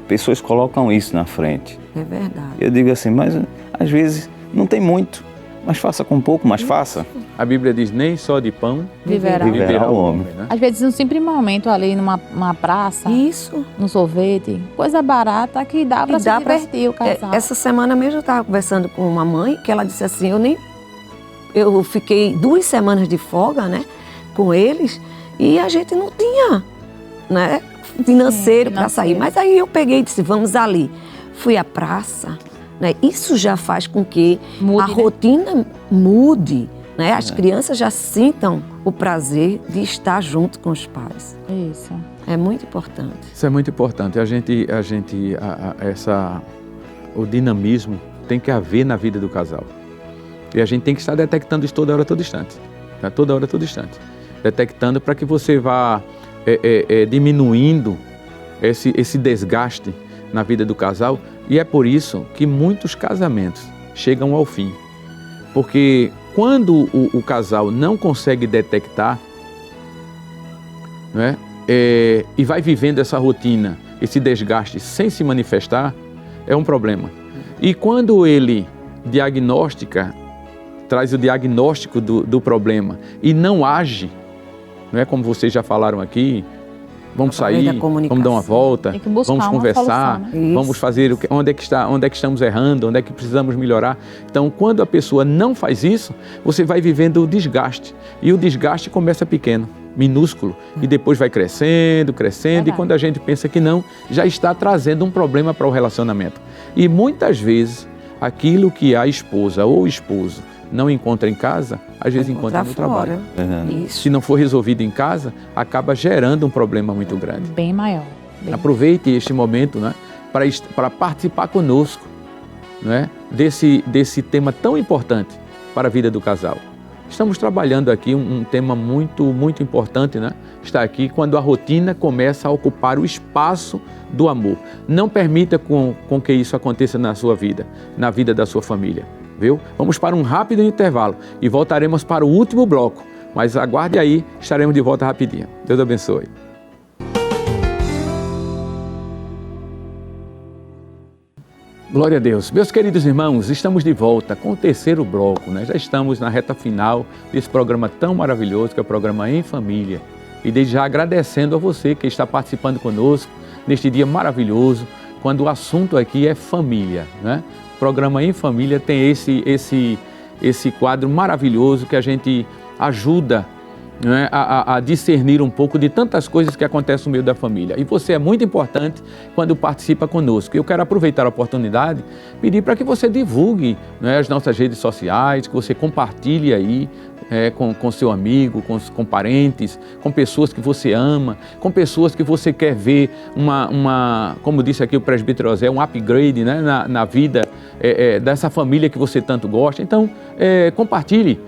pessoas colocam isso na frente. É verdade. Eu digo assim, mas às vezes não tem muito, mas faça com pouco, mas faça. A Bíblia diz, nem só de pão Viverá o homem. Né? Às vezes, num simples momento ali numa praça, num sorvete, coisa barata que dá para se divertir o casal. Essa semana mesmo eu estava conversando com uma mãe que ela disse assim, eu fiquei 2 semanas de folga, né, com eles, e a gente não tinha, né, financeiro para sair. Mas aí eu peguei e disse, vamos ali. Fui à praça, né, isso já faz com que a rotina mude. Né? As crianças já sintam o prazer de estar junto com os pais. Isso. É muito importante. Isso é muito importante. O dinamismo tem que haver na vida do casal. E a gente tem que estar detectando isso toda hora, todo instante. Tá? Toda hora, todo instante. Detectando para que você vá diminuindo esse desgaste na vida do casal. E é por isso que muitos casamentos chegam ao fim. Porque quando o casal não consegue detectar, né, e vai vivendo essa rotina, esse desgaste sem se manifestar, é um problema. E quando ele traz o diagnóstico do problema e não age, não é como vocês já falaram aqui, vamos sair, vamos dar uma volta, vamos conversar, solução, né? Vamos fazer onde é que estamos errando, onde é que precisamos melhorar. Então, quando a pessoa não faz isso, você vai vivendo o desgaste. E o desgaste começa pequeno, minúsculo, e depois vai crescendo, e quando a gente pensa que não, já está trazendo um problema para o relacionamento. E muitas vezes, aquilo que a esposa ou o esposo não encontra em casa, às vezes encontra no trabalho. Isso. Se não for resolvido em casa, acaba gerando um problema muito grande. Bem maior. Aproveite este momento, né, para participar conosco, né, desse tema tão importante para a vida do casal. Estamos trabalhando aqui um tema muito, muito importante, né? Está aqui quando a rotina começa a ocupar o espaço do amor. Não permita com que isso aconteça na sua vida, na vida da sua família. Viu? Vamos para um rápido intervalo e voltaremos para o último bloco. Mas aguarde aí, estaremos de volta rapidinho. Deus abençoe. Glória a Deus. Meus queridos irmãos, estamos de volta com o terceiro bloco, né? Já estamos na reta final desse programa tão maravilhoso que é o programa Em Família. E desde já agradecendo a você que está participando conosco neste dia maravilhoso, quando o assunto aqui é família, né? O programa Em Família tem esse quadro maravilhoso que a gente ajuda, né, a discernir um pouco de tantas coisas que acontecem no meio da família. E você é muito importante quando participa conosco. Eu quero aproveitar a oportunidade e pedir para que você divulgue, né, as nossas redes sociais, que você compartilhe aí com seu amigo, com parentes, com pessoas que você ama, com pessoas que você quer ver como disse aqui o presbítero José, um upgrade, né, na vida dessa família que você tanto gosta. Então, compartilhe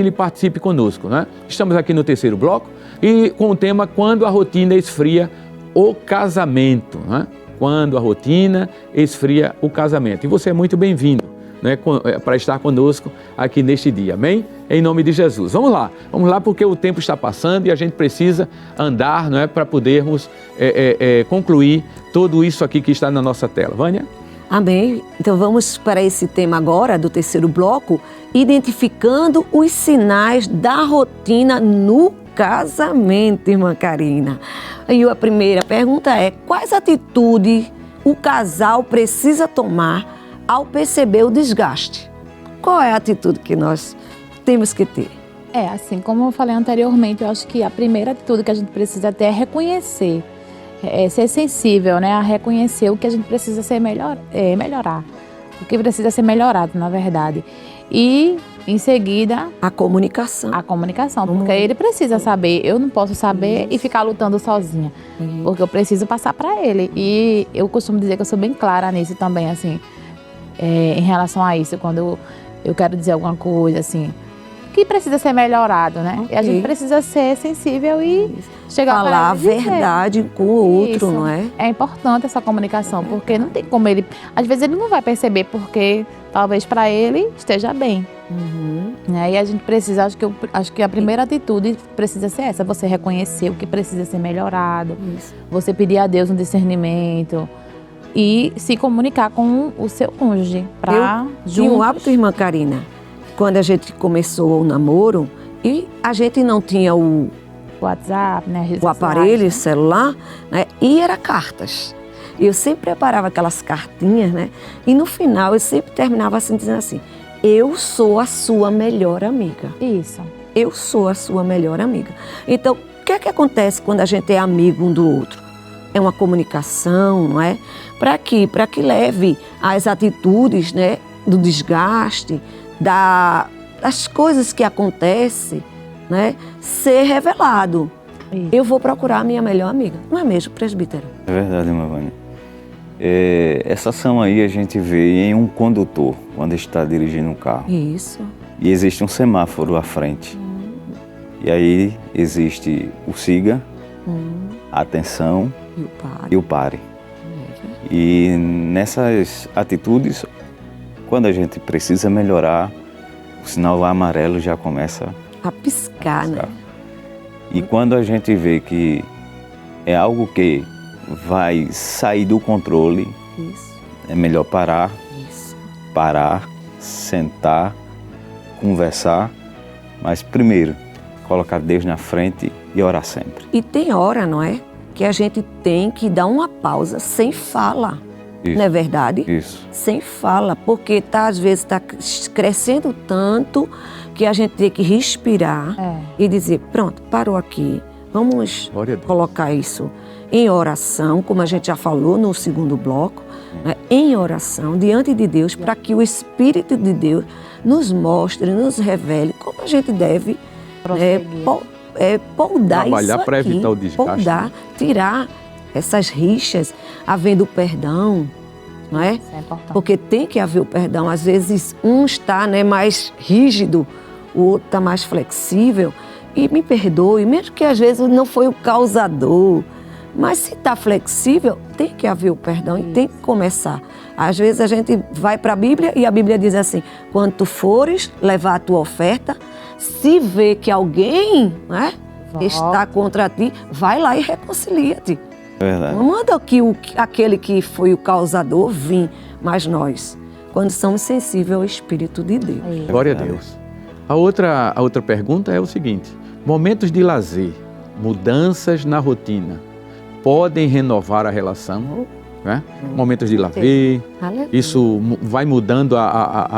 e participe conosco, né? Estamos aqui no terceiro bloco e com o tema Quando a Rotina Esfria o Casamento, né? Quando a rotina esfria o casamento. E você é muito bem-vindo, né, para estar conosco aqui neste dia, amém? Em nome de Jesus. Vamos lá porque o tempo está passando e a gente precisa andar, não é, para podermos concluir tudo isso aqui que está na nossa tela. Vânia? Amém. Então vamos para esse tema agora do terceiro bloco, identificando os sinais da rotina no casamento, irmã Karina. E a primeira pergunta é: quais atitudes o casal precisa tomar ao perceber o desgaste? Qual é a atitude que nós temos que ter? Assim como eu falei anteriormente, eu acho que a primeira atitude que a gente precisa ter é reconhecer, ser sensível, né, a reconhecer o que a gente precisa melhorar, o que precisa ser melhorado, na verdade. E, em seguida... A comunicação, porque ele precisa saber, eu não posso saber e ficar lutando sozinha, porque eu preciso passar para ele. E eu costumo dizer que eu sou bem clara nisso também, assim, em relação a isso, quando eu quero dizer alguma coisa, assim, que precisa ser melhorado, né? E a gente precisa ser sensível e chegar falar para a verdade com o outro, não é? É importante essa comunicação, porque não tem como ele... Às vezes ele não vai perceber, porque talvez para ele esteja bem. E a gente precisa, acho que a primeira atitude precisa ser essa, você reconhecer o que precisa ser melhorado, você pedir a Deus um discernimento e se comunicar com o seu cônjuge para juntos. Tinha um hábito, irmã Karina, quando a gente começou o namoro e a gente não tinha o WhatsApp, né? o aparelho celular, né? E era cartas. Eu sempre preparava aquelas cartinhas, né? E no final eu sempre terminava assim, dizendo assim: eu sou a sua melhor amiga. Isso. Eu sou a sua melhor amiga. Então, o que é que acontece quando a gente é amigo um do outro? É uma comunicação, não é? Para quê? Para que leve às atitudes, né? Do desgaste, das coisas que acontecem, né? Ser revelado. Isso. Eu vou procurar a minha melhor amiga. Não é mesmo, presbítero? É verdade, irmã Vânia. Essa ação aí a gente vê em um condutor, quando está dirigindo um carro. Isso. E existe um semáforo à frente. E aí existe o siga, a atenção E o pai. e o pare. E nessas atitudes, quando a gente precisa melhorar, o sinal amarelo já começa A piscar, né? E quando a gente vê que é algo que vai sair do controle, Isso, é melhor parar, sentar, conversar, mas primeiro, colocar Deus na frente e orar sempre. E tem hora, não é? Que a gente tem que dar uma pausa sem fala. Isso. Não é verdade? Isso. Sem fala, porque às vezes está crescendo tanto que a gente tem que respirar e dizer, pronto, parou aqui, vamos Glória a Deus. colocar isso em oração, como a gente já falou no segundo bloco, né? Em oração, diante de Deus, para que o Espírito de Deus nos mostre, nos revele como a gente deve poldar Trabalhar isso para aqui, evitar o desgaste. poldar, tirar essas rixas, havendo perdão, não é? Isso é importante. Porque tem que haver o perdão. Às vezes um está, né, mais rígido, o outro está mais flexível. E me perdoe, mesmo que às vezes não foi o causador. Mas se está flexível, tem que haver o perdão e tem que começar. Às vezes a gente vai para a Bíblia e a Bíblia diz assim, quando tu fores levar a tua oferta, se vê que alguém, né, está contra ti, vai lá e reconcilia-te. É verdade. Não manda que aquele que foi o causador vir, mas nós, quando somos sensíveis ao Espírito de Deus. Glória a Deus. A outra pergunta é o seguinte: momentos de lazer, mudanças na rotina, podem renovar a relação? Né? Momentos de lazer, Aleluia. isso vai mudando,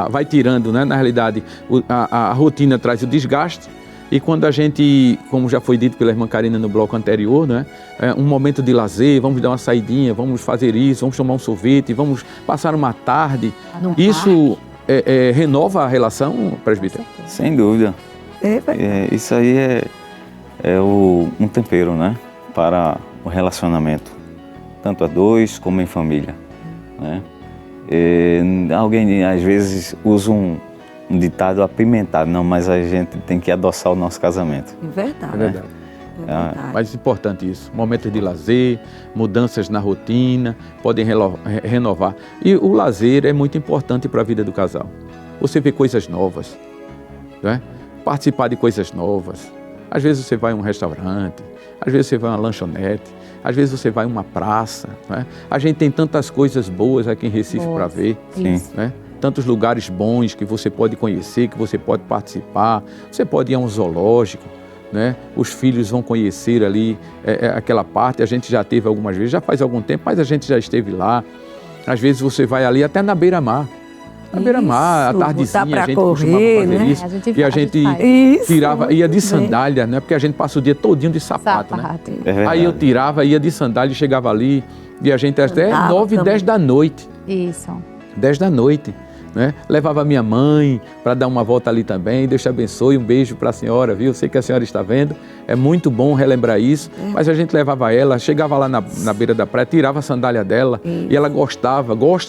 vai tirando, né? Na realidade, a rotina traz o desgaste. E quando a gente, como já foi dito pela irmã Karina no bloco anterior, né? Um momento de lazer, vamos dar uma saidinha, vamos fazer isso, vamos tomar um sorvete, vamos passar uma tarde. Isso renova a relação, presbítero? Sem dúvida. Isso aí é um tempero, né? Para o relacionamento, tanto a dois como em família, né? Alguém às vezes usa um ditado apimentado, não, mas a gente tem que adoçar o nosso casamento. É verdade. É verdade. É verdade. Mais importante isso, momentos de lazer, mudanças na rotina, podem renovar. E o lazer é muito importante para a vida do casal. Você vê coisas novas, né? Participar de coisas novas. Às vezes você vai a um restaurante, às vezes você vai a uma lanchonete, às vezes você vai a uma praça, né? A gente tem tantas coisas boas aqui em Recife para ver, né? Tantos lugares bons que você pode conhecer, que você pode participar. Você pode ir a um zoológico, né? Os filhos vão conhecer ali aquela parte. A gente já teve algumas vezes, já faz algum tempo, mas a gente já esteve lá. Às vezes você vai ali até na beira-mar. Na beira-mar, à tardezinha, a gente costumava fazer isso. E a gente tirava, ia de sandália, né? Porque a gente passa o dia todinho de sapato, né? Aí eu tirava, ia de sandália e chegava ali. E a gente até 9, 10 da noite. Isso. 10 da noite. Né? Levava a minha mãe para dar uma volta ali também. Deus te abençoe, um beijo para a senhora, viu? Eu sei que a senhora está vendo, é muito bom relembrar isso, mas a gente levava ela, chegava lá na beira da praia, tirava a sandália dela e ela gosta,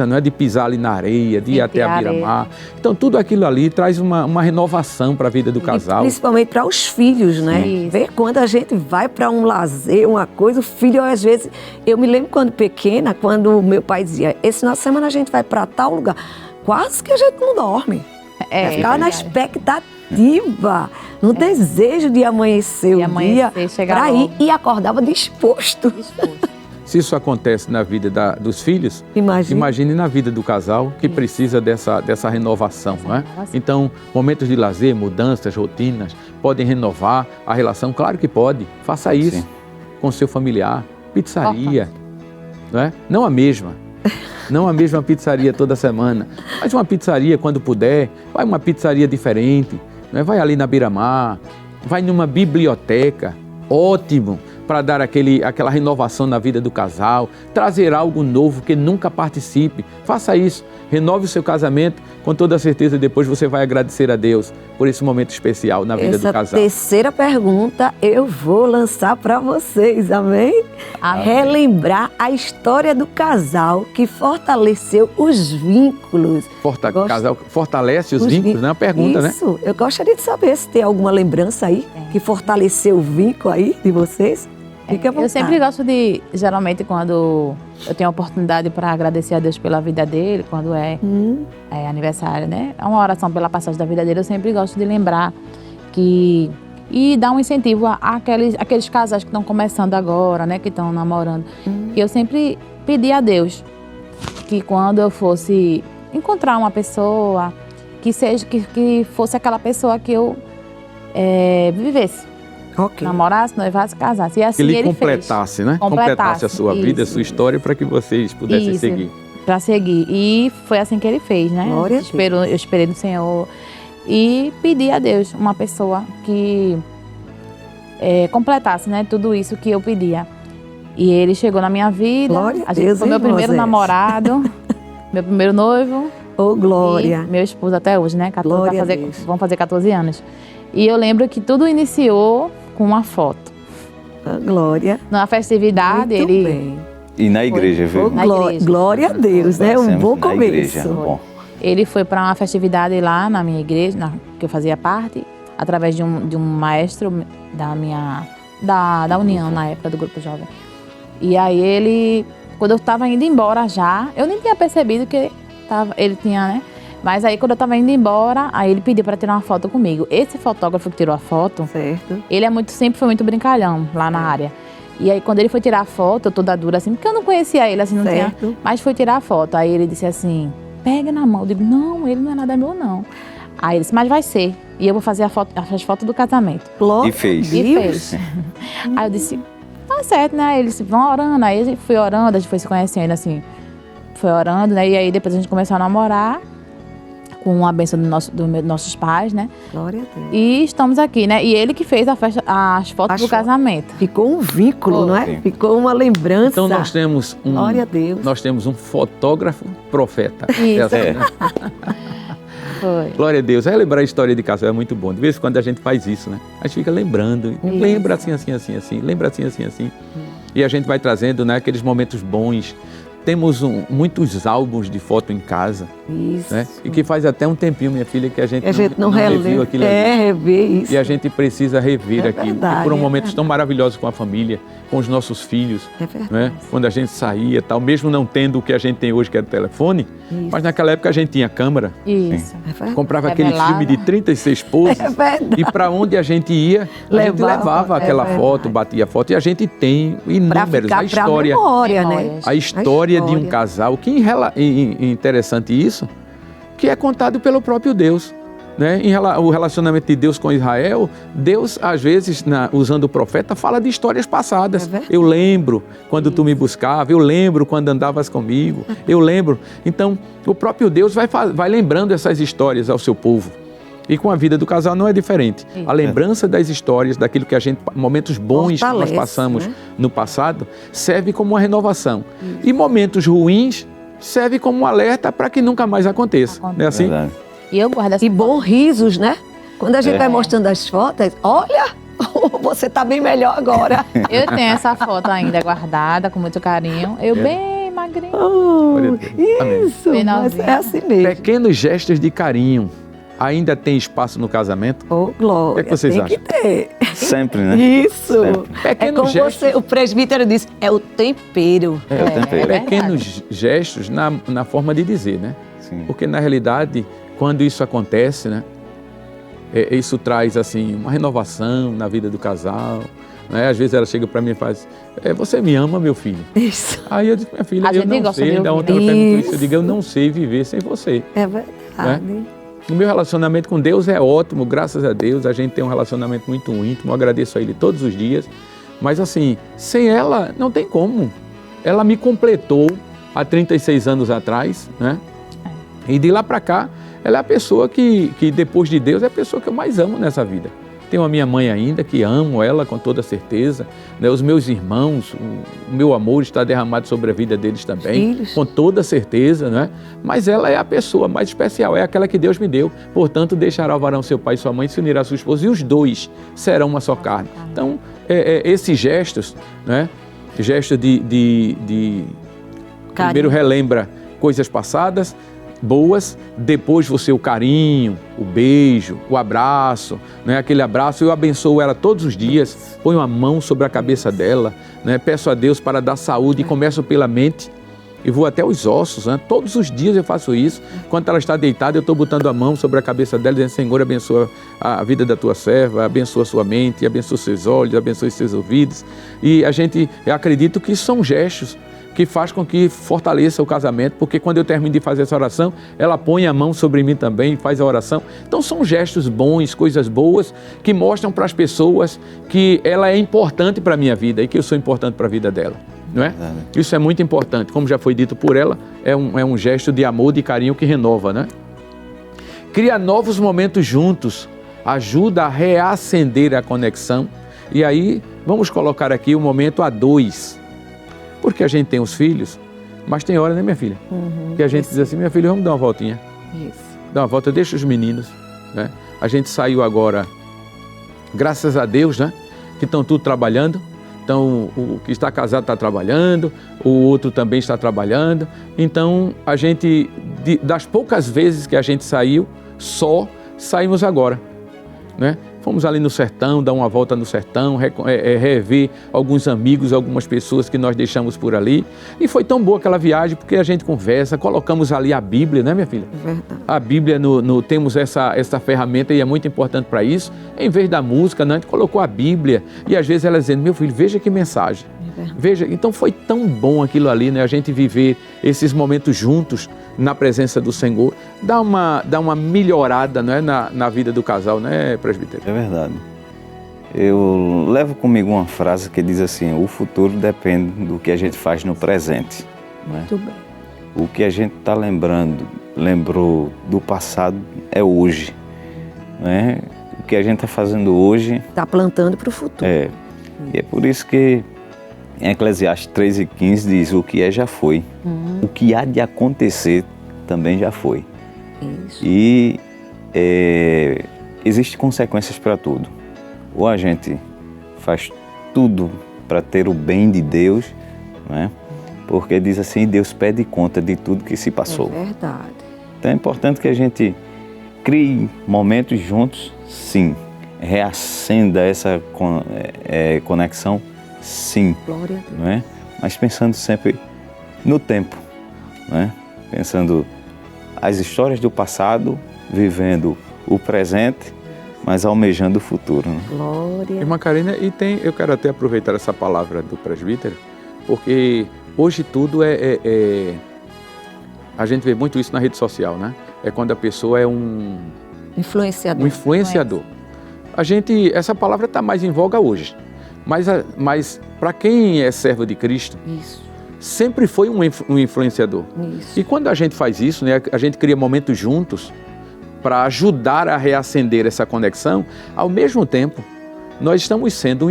não é, de pisar ali na areia, de ir até a beira-mar. Então tudo aquilo ali traz uma renovação para a vida do casal. E principalmente para os filhos, né? Ver quando a gente vai para um lazer, uma coisa, o filho às vezes... Eu me lembro quando pequena, quando o meu pai dizia, esse final de semana a gente vai para tal lugar. Quase que a gente não dorme. Ficava na expectativa, no desejo de amanhecer o dia para ir e acordava disposto. Se isso acontece na vida dos filhos, imagine na vida do casal que precisa dessa renovação. Né? Então, momentos de lazer, mudanças, rotinas, podem renovar a relação? Claro que pode. Faça isso com seu familiar. Pizzaria, né? Não a mesma. Não a mesma pizzaria toda semana, mas uma pizzaria quando puder, vai uma pizzaria diferente, né? Vai ali na beira-mar, vai numa biblioteca, ótimo, para dar aquela renovação na vida do casal, trazer algo novo que nunca participe. Faça isso, renove o seu casamento, com toda certeza depois você vai agradecer a Deus por esse momento especial na vida do casal. Essa terceira pergunta eu vou lançar para vocês, amém? Amém? Relembrar a história do casal que fortaleceu os vínculos. Casal fortalece os vínculos, né? É uma pergunta, né? Isso, eu gostaria de saber se tem alguma lembrança aí que fortaleceu o vínculo aí de vocês. Fique à vontade. Eu sempre gosto de, geralmente quando eu tenho a oportunidade para agradecer a Deus pela vida dele, quando é aniversário, né? É uma oração pela passagem da vida dele, eu sempre gosto de lembrar e dar um incentivo àqueles casais que estão começando agora, né? Que estão namorando. E eu sempre pedi a Deus que quando eu fosse encontrar uma pessoa, que fosse aquela pessoa que eu vivesse. Namorasse, noivasse, casasse. E assim ele ele completasse, fez. Né? Completasse a sua vida, a sua história, para que vocês pudessem seguir. Para seguir. E foi assim que ele fez, né? Eu esperei no Senhor e pedi a Deus uma pessoa que completasse, né, tudo isso que eu pedia. E ele chegou na minha vida. Glória a gente foi meu primeiro namorado, meu primeiro noivo. Glória. E meu esposo até hoje, né? Vão fazer 14 anos. E eu lembro que tudo iniciou com uma foto. Glória. Numa festividade, muito bem. E na igreja, viu? Na igreja. Glória a Deus, né? Um bom começo. Bom. Ele foi para uma festividade lá na minha igreja, que eu fazia parte, através de um maestro da União, na época do Grupo Jovem. E aí ele, quando eu estava indo embora já, eu nem tinha percebido que ele tinha, né? Mas aí quando eu estava indo embora, aí ele pediu para tirar uma foto comigo. Esse fotógrafo que tirou a foto, ele sempre foi muito brincalhão lá na área. E aí quando ele foi tirar a foto, eu toda dura assim, porque eu não conhecia ele, assim, não tinha. Mas foi tirar a foto. Aí ele disse assim, pega na mão. Eu digo, não, ele não é nada meu, não. Aí ele disse, mas vai ser. E eu vou fazer as fotos do casamento. E fez. Aí eu disse, tá certo, né? Aí eles vão orando. Aí a gente foi orando, a gente foi se conhecendo, assim. Foi orando, né? E aí depois a gente começou a namorar. Com a bênção dos nossos pais, né? Glória a Deus. E estamos aqui, né? E ele que fez as fotos do casamento. Ficou um vínculo, não é? Sim. Ficou uma lembrança. Então nós temos Glória a Deus. Nós temos um fotógrafo profeta. Isso. Foi. Glória a Deus. Relembrar a história de casal é muito bom. De vez em quando a gente faz isso, né? A gente fica lembrando. Lembra assim, assim, assim, assim. Lembra assim, assim, assim. E a gente vai trazendo, né, aqueles momentos bons. Temos muitos álbuns de foto em casa. Isso. Né? E que faz até um tempinho, minha filha, que a gente não reviu aquilo ali. Rever isso. E a gente precisa rever aquilo. Verdade, e foram momentos tão maravilhosos com a família, com os nossos filhos. É verdade. Né? Quando a gente saía, tal, mesmo não tendo o que a gente tem hoje, que é o telefone, mas naquela época a gente tinha câmera. Isso. Comprava aquele filme de 36 poses. É verdade. E para onde a gente ia, a gente levava aquela foto, batia a foto. E a gente tem inúmeros. A história. Memória, né? A história de um casal. Que interessante isso, que é contado pelo próprio Deus. Né? O relacionamento de Deus com Israel, Deus, às vezes, usando o profeta, fala de histórias passadas. Eu lembro quando tu me buscava, eu lembro quando andavas comigo, eu lembro. Então, o próprio Deus vai lembrando essas histórias ao seu povo. E com a vida do casal não é diferente. A lembrança das histórias, daquilo que a gente, momentos bons que nós passamos no passado, serve como uma renovação. E momentos ruins serve como um alerta para que nunca mais aconteça. Não é assim? Verdade. E eu guardo essa bons risos, né? Quando a gente vai mostrando as fotos, olha, você tá bem melhor agora. Eu tenho essa foto ainda guardada, com muito carinho. Eu bem magrinho. Isso, mas é assim mesmo. Pequenos gestos de carinho. Ainda tem espaço no casamento? Glória, o que vocês acham? Que ter. Sempre, né? Isso. Sempre. Como o presbítero disse, é o tempero. O tempero. Pequenos gestos na forma de dizer, né? Sim. Porque, na realidade, quando isso acontece, né? Isso traz, assim, uma renovação na vida do casal. né? Às vezes ela chega para mim e faz, você me ama, meu filho? Isso. Aí eu digo, minha filha, A eu gente não gosta sei, de ainda ouvir. ontem ela perguntou isso, eu Isso. digo, eu não sei viver sem você. É verdade. O meu relacionamento com Deus é ótimo, graças a Deus, a gente tem um relacionamento muito íntimo, eu agradeço a Ele todos os dias, mas assim, sem ela não tem como. Ela me completou há 36 anos atrás, né? E de lá para cá, ela é a pessoa que depois de Deus, é a pessoa que eu mais amo nessa vida. Tenho a minha mãe ainda, que amo ela com toda certeza, né? Os meus irmãos, o meu amor está derramado sobre a vida deles também, Filhos. com toda certeza, né? Mas ela é a pessoa mais especial, é aquela que Deus me deu. Portanto, deixará o varão seu pai e sua mãe, se unirá a sua esposa, e os dois serão uma só carne. Então, esses gestos, né? Gesto primeiro relembra coisas passadas, boas, depois você o carinho, o beijo, o abraço, né? Aquele abraço, eu abençoo ela todos os dias, ponho a mão sobre a cabeça dela, né? Peço a Deus para dar saúde e começo pela mente e vou até os ossos, né? Todos os dias eu faço isso, quando ela está deitada eu estou botando a mão sobre a cabeça dela, dizendo, Senhor, abençoa a vida da tua serva, abençoa a sua mente, abençoa seus olhos, abençoa seus ouvidos, e eu acredito que isso são gestos que faz com que fortaleça o casamento, porque quando eu termino de fazer essa oração, ela põe a mão sobre mim também, faz a oração. Então são gestos bons, coisas boas, que mostram para as pessoas que ela é importante para a minha vida e que eu sou importante para a vida dela, não é? Isso é muito importante, como já foi dito por ela, é um gesto de amor, de carinho que renova, né? Cria novos momentos juntos, ajuda a reacender a conexão, e aí vamos colocar aqui o momento a dois. Porque a gente tem os filhos, mas tem hora, né, minha filha? Que a gente diz assim, minha filha, vamos dar uma voltinha. Isso. Dá uma volta, deixa os meninos, né? A gente saiu agora, graças a Deus, né? Que estão tudo trabalhando. Então, o que está casado está trabalhando, o outro também está trabalhando. Então, a gente, das poucas vezes que a gente saiu, só saímos agora, né? Fomos ali no sertão, dar uma volta no sertão, rever alguns amigos, algumas pessoas que nós deixamos por ali. E foi tão boa aquela viagem, porque a gente conversa, colocamos ali a Bíblia, né, minha filha? Verdade. A Bíblia, temos essa ferramenta e é muito importante para isso. Em vez da música, né, a gente colocou a Bíblia e às vezes ela dizendo, meu filho, veja que mensagem. Veja, então foi tão bom aquilo ali, né? A gente viver esses momentos juntos na presença do Senhor, dá uma melhorada, né, na vida do casal, né, presbítero? É verdade. Eu levo comigo uma frase que diz assim, o futuro depende do que a gente faz no presente. Né? Muito bem. O que a gente está lembrou do passado é hoje. Né? O que a gente está fazendo hoje... Está plantando para o futuro. E é por isso que em Eclesiastes 3:15 diz, o que é já foi. O que há de acontecer também já foi. Isso. E existem consequências para tudo. Ou a gente faz tudo para ter o bem de Deus, né? Porque diz assim, Deus pede conta de tudo que se passou. É verdade. Então é importante que a gente crie momentos juntos, sim. Reacenda essa conexão, sim. Glória a Deus. Não é? Mas pensando sempre no tempo, né? Pensando as histórias do passado, vivendo o presente, mas almejando o futuro. Né? Glória. Irmã Karina, eu quero até aproveitar essa palavra do presbítero, porque hoje tudo a gente vê muito isso na rede social, né? É quando a pessoa é um influenciador. Essa palavra está mais em voga hoje, mas para quem é servo de Cristo, Isso. sempre foi um influenciador. Isso. E quando a gente faz isso, né, a gente cria momentos juntos para ajudar a reacender essa conexão, ao mesmo tempo, nós estamos sendo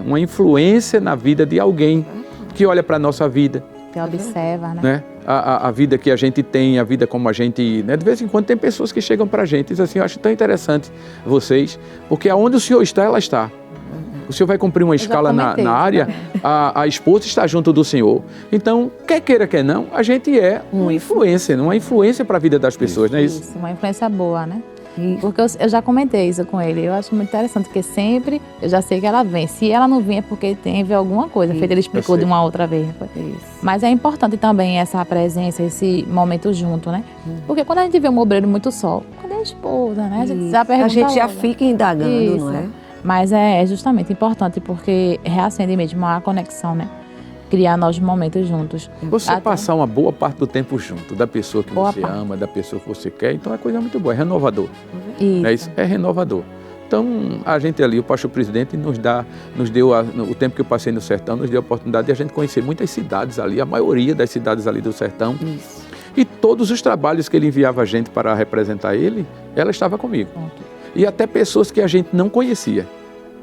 uma influência na vida de alguém que olha para a nossa vida. Que observa, né? A vida que a gente tem, a vida como a gente... Né? De vez em quando tem pessoas que chegam para a gente e dizem assim, eu acho tão interessante vocês, porque aonde o senhor está, ela está. O senhor vai cumprir uma escala na área, a esposa está junto do senhor. Então, quer queira, quer não, a gente é uma influência para a vida das pessoas, não é isso? Isso, uma influência boa, né? Isso. Porque eu já comentei isso com ele, eu acho muito interessante, porque sempre eu já sei que ela vem. Se ela não vem é porque tem alguma coisa, feito ele explicou de uma outra vez. Isso. Mas é importante também essa presença, esse momento junto, né? Porque quando a gente vê um obreiro muito só, cadê a esposa, né? A gente já pergunta A gente já logo. fica indagando, Isso. não é? Mas é justamente importante porque reacende mesmo a conexão, né? Criar novos momentos juntos. Você passar uma boa parte do tempo junto, da pessoa que você ama, da pessoa que você quer, então é coisa muito boa, é renovador. Isso. É renovador. Então, a gente ali, o pastor presidente, nos deu o tempo que eu passei no sertão, nos deu a oportunidade de a gente conhecer muitas cidades ali, a maioria das cidades ali do sertão. Isso. E todos os trabalhos que ele enviava a gente para representar ele, ela estava comigo. E até pessoas que a gente não conhecia.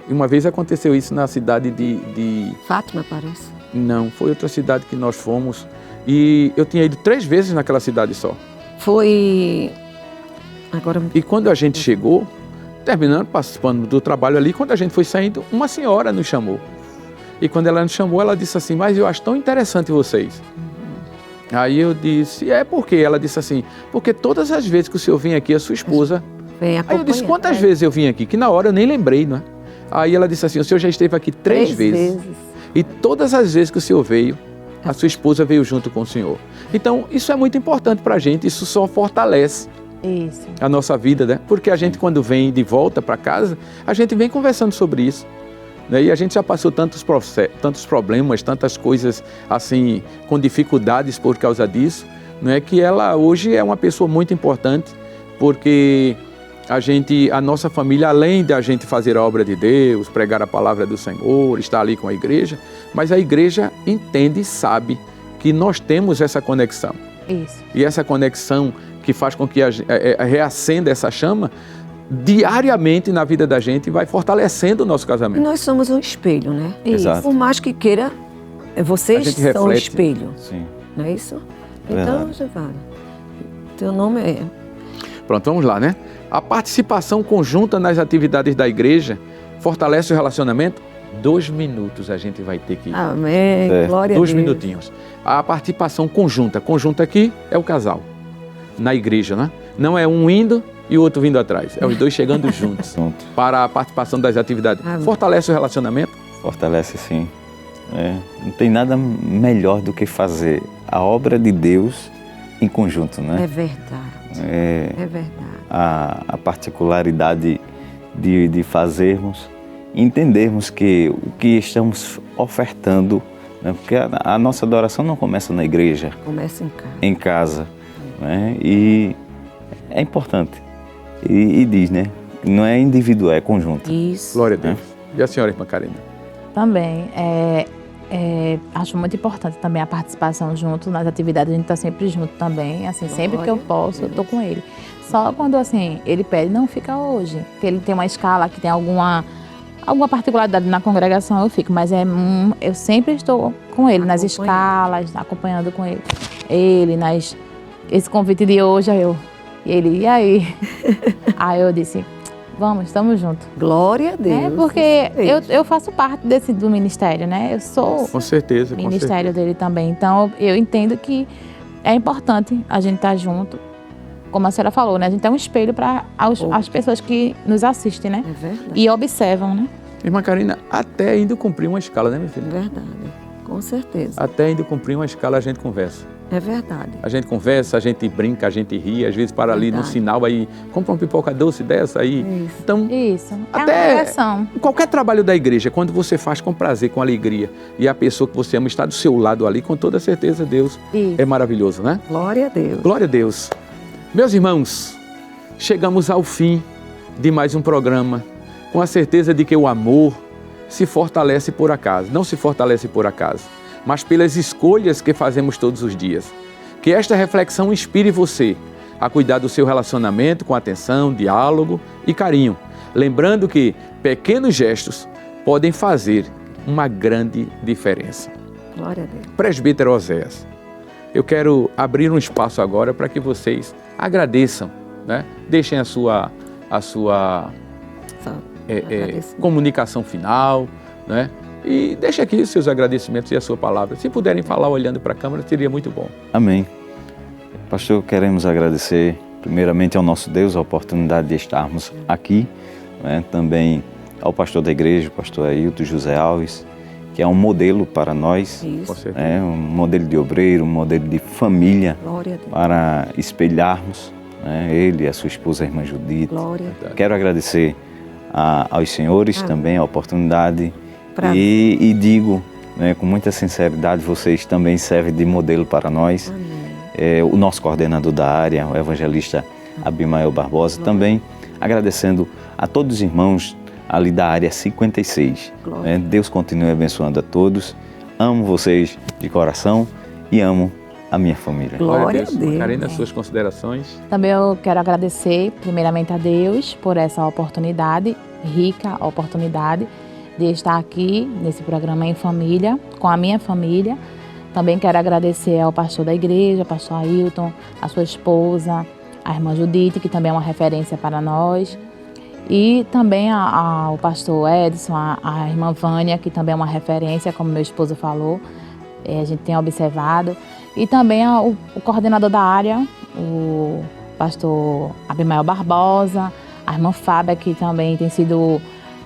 E uma vez aconteceu isso na cidade de... Fátima, parece. Não, foi outra cidade que nós fomos. E eu tinha ido 3 vezes naquela cidade só. Foi... Agora... E quando a gente chegou, terminando, participando do trabalho ali, quando a gente foi saindo, uma senhora nos chamou. E quando ela nos chamou, ela disse assim, mas eu acho tão interessante vocês. Aí eu disse, por quê? Ela disse assim, porque todas as vezes que o senhor vem aqui, a sua esposa... Vem Aí eu disse, quantas vezes eu vim aqui? Que na hora eu nem lembrei, não é? Aí ela disse assim, o senhor já esteve aqui 3 vezes. E todas as vezes que o senhor veio, a sua esposa veio junto com o senhor. Então, isso é muito importante para a gente, isso só fortalece a nossa vida, né? Porque a gente, quando vem de volta para casa, a gente vem conversando sobre isso. Né? E a gente já passou tantos problemas, tantas coisas assim, com dificuldades por causa disso, né? Que ela hoje é uma pessoa muito importante, porque a nossa família, além de a gente fazer a obra de Deus, pregar a palavra do Senhor, estar ali com a igreja, mas a igreja entende e sabe que nós temos essa conexão. Isso. E essa conexão que faz com que reacenda essa chama, diariamente na vida da gente, vai fortalecendo o nosso casamento. Nós somos um espelho, né? Exato. Por mais que queira, vocês são um espelho. Sim. Não é isso? Verdade. Então, Giovana, teu nome é... Pronto, vamos lá, né? A participação conjunta nas atividades da igreja fortalece o relacionamento? 2 minutos a gente vai ter que... Amém, glória a Deus. 2 minutinhos. A participação conjunta. Conjunta aqui é o casal. Na igreja, né? Não é um indo e o outro vindo atrás. É os dois chegando juntos para a participação das atividades. Amém. Fortalece o relacionamento? Fortalece, sim. Não tem nada melhor do que fazer a obra de Deus em conjunto, né? É verdade. É verdade. A particularidade de fazermos, entendermos que o que estamos ofertando, né? Porque a nossa adoração não começa na igreja. Começa em casa. Em casa. Né? E é importante. E diz, né? Não é individual, é conjunto. Isso. Glória a Deus. E a senhora, irmã Karina? Também. Acho muito importante também a participação junto nas atividades. A gente está sempre junto também. Assim, sempre que eu posso, eu estou com ele. Só quando assim, ele pede, não fica hoje. Que ele tem uma escala, que tem alguma particularidade na congregação, eu fico. Mas eu sempre estou com ele nas escalas, acompanhando com ele. Esse convite de hoje, e aí? Aí eu disse, vamos, estamos juntos. Glória a Deus. Porque eu faço parte do ministério, né? Eu sou com certeza, ministério dele também. Então, eu entendo que é importante a gente estar junto. Como a senhora falou, né? A gente é um espelho para as pessoas que nos assistem, né? É verdade. E observam, né? Irmã Karina, até indo cumprir uma escala, né, minha filha? É verdade, com certeza. Até indo cumprir uma escala, a gente conversa. É verdade. A gente conversa, a gente brinca, a gente ri, às vezes para ali no sinal, aí compra uma pipoca doce dessa aí. Isso. Então, Isso. até uma diversão. Qualquer trabalho da igreja, quando você faz com prazer, com alegria, e a pessoa que você ama está do seu lado ali, com toda certeza, Deus é maravilhoso, né? Glória a Deus. Glória a Deus. Meus irmãos, chegamos ao fim de mais um programa, com a certeza de que o amor se fortalece por acaso, não se fortalece por acaso, mas pelas escolhas que fazemos todos os dias. Que esta reflexão inspire você a cuidar do seu relacionamento com atenção, diálogo e carinho, lembrando que pequenos gestos podem fazer uma grande diferença. Glória a Deus. Presbítero Oséias, eu quero abrir um espaço agora para que vocês agradeçam, né? Deixem a sua comunicação final, né? E deixe aqui os seus agradecimentos e a sua palavra. Se puderem falar olhando para a câmera, seria muito bom. Amém. Pastor, queremos agradecer primeiramente ao nosso Deus a oportunidade de estarmos aqui, né? Também ao pastor da igreja, o pastor Ailton José Alves, que é um modelo para nós, né? Um modelo de obreiro, um modelo de família para espelharmos, né? Ele e a sua esposa, a irmã Judite. Glória. Quero agradecer aos senhores Amém. também a oportunidade Pra e digo, né, com muita sinceridade, vocês também servem de modelo para nós. O nosso coordenador da área, o evangelista Abimael Barbosa, também agradecendo a todos os irmãos ali da área 56. Né? Deus continue abençoando a todos. Amo vocês de coração e amo a minha família. Glória a Deus. Karina, suas considerações? Também eu quero agradecer primeiramente a Deus por essa oportunidade, rica oportunidade, de estar aqui nesse programa em família, com a minha família. Também quero agradecer ao pastor da igreja, pastor Ailton, a sua esposa, a irmã Judite, que também é uma referência para nós. E também ao pastor Edson, a irmã Vânia, que também é uma referência, como meu esposo falou, a gente tem observado. E também o coordenador da área, o pastor Abimael Barbosa, a irmã Fábia, que também tem sido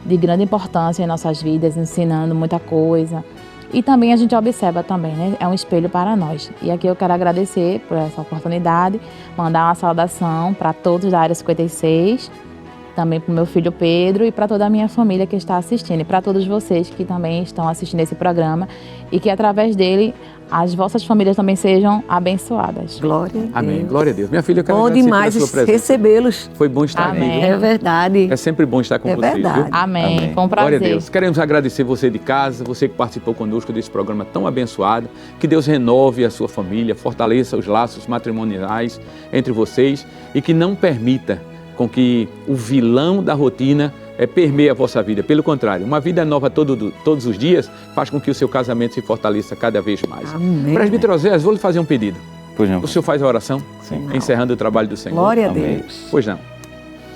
de grande importância em nossas vidas, ensinando muita coisa. E também a gente observa também, né? É um espelho para nós. E aqui eu quero agradecer por essa oportunidade, mandar uma saudação para todos da área 56, também para o meu filho Pedro e para toda a minha família que está assistindo. E para todos vocês que também estão assistindo esse programa e que através dele as vossas famílias também sejam abençoadas. Glória a Deus. Amém. Glória a Deus. Minha filha, eu quero Bom agradecer demais pela sua presença. recebê-los. Foi bom estar aqui. Amém. Viu? É verdade. É sempre bom estar com É vocês, verdade. viu? Amém. Amém. Foi um prazer. Glória a Deus. Queremos agradecer você de casa, você que participou conosco desse programa tão abençoado. Que Deus renove a sua família, fortaleça os laços matrimoniais entre vocês e que não permita com que o vilão da rotina permeie a vossa vida. Pelo contrário, uma vida nova todos os dias faz com que o seu casamento se fortaleça cada vez mais. Amém. Presbítero Oséias, vou lhe fazer um pedido. Pois não. O senhor faz a oração? Sim. Encerrando o trabalho do Senhor. Glória a Amém. Deus. Pois não.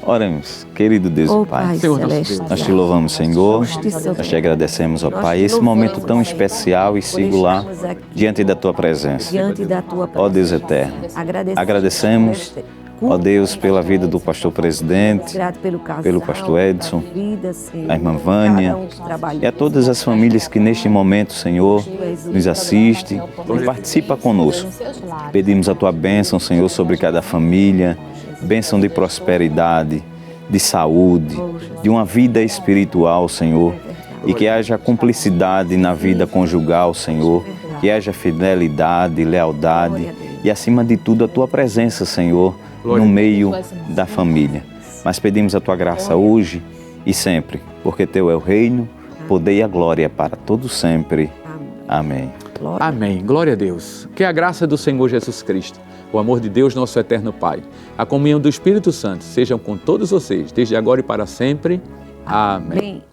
Oremos, querido Deus Ó e Pai. Pai Senhor nosso Celeste, Deus. Nós te louvamos, Senhor. Justiça, Nós te agradecemos, ó Nós Pai, te esse louvamos, momento tão Pai, especial e por singular estarmos aqui diante da Tua presença. diante da tua Ó Deus presença. eterno, Agradecemos, ó Deus, pela vida do pastor presidente, grato pelo casal, pelo pastor Edson, pela vida, Senhor, a irmã Vânia, cada um que trabalhou. e a todas as famílias que neste momento, Senhor, nos assiste e participa conosco. Pedimos a Tua bênção, Senhor, sobre cada família, bênção de prosperidade, de saúde, de uma vida espiritual, Senhor, e que haja cumplicidade na vida conjugal, Senhor, que haja fidelidade, lealdade e, acima de tudo, a Tua presença, Senhor, no meio da família. Mas pedimos a Tua graça hoje e sempre, porque Teu é o reino, o poder e a glória para todos sempre. Amém. Amém. Glória a Deus. Que a graça do Senhor Jesus Cristo, o amor de Deus, nosso eterno Pai, a comunhão do Espírito Santo sejam com todos vocês, desde agora e para sempre. Amém. Amém.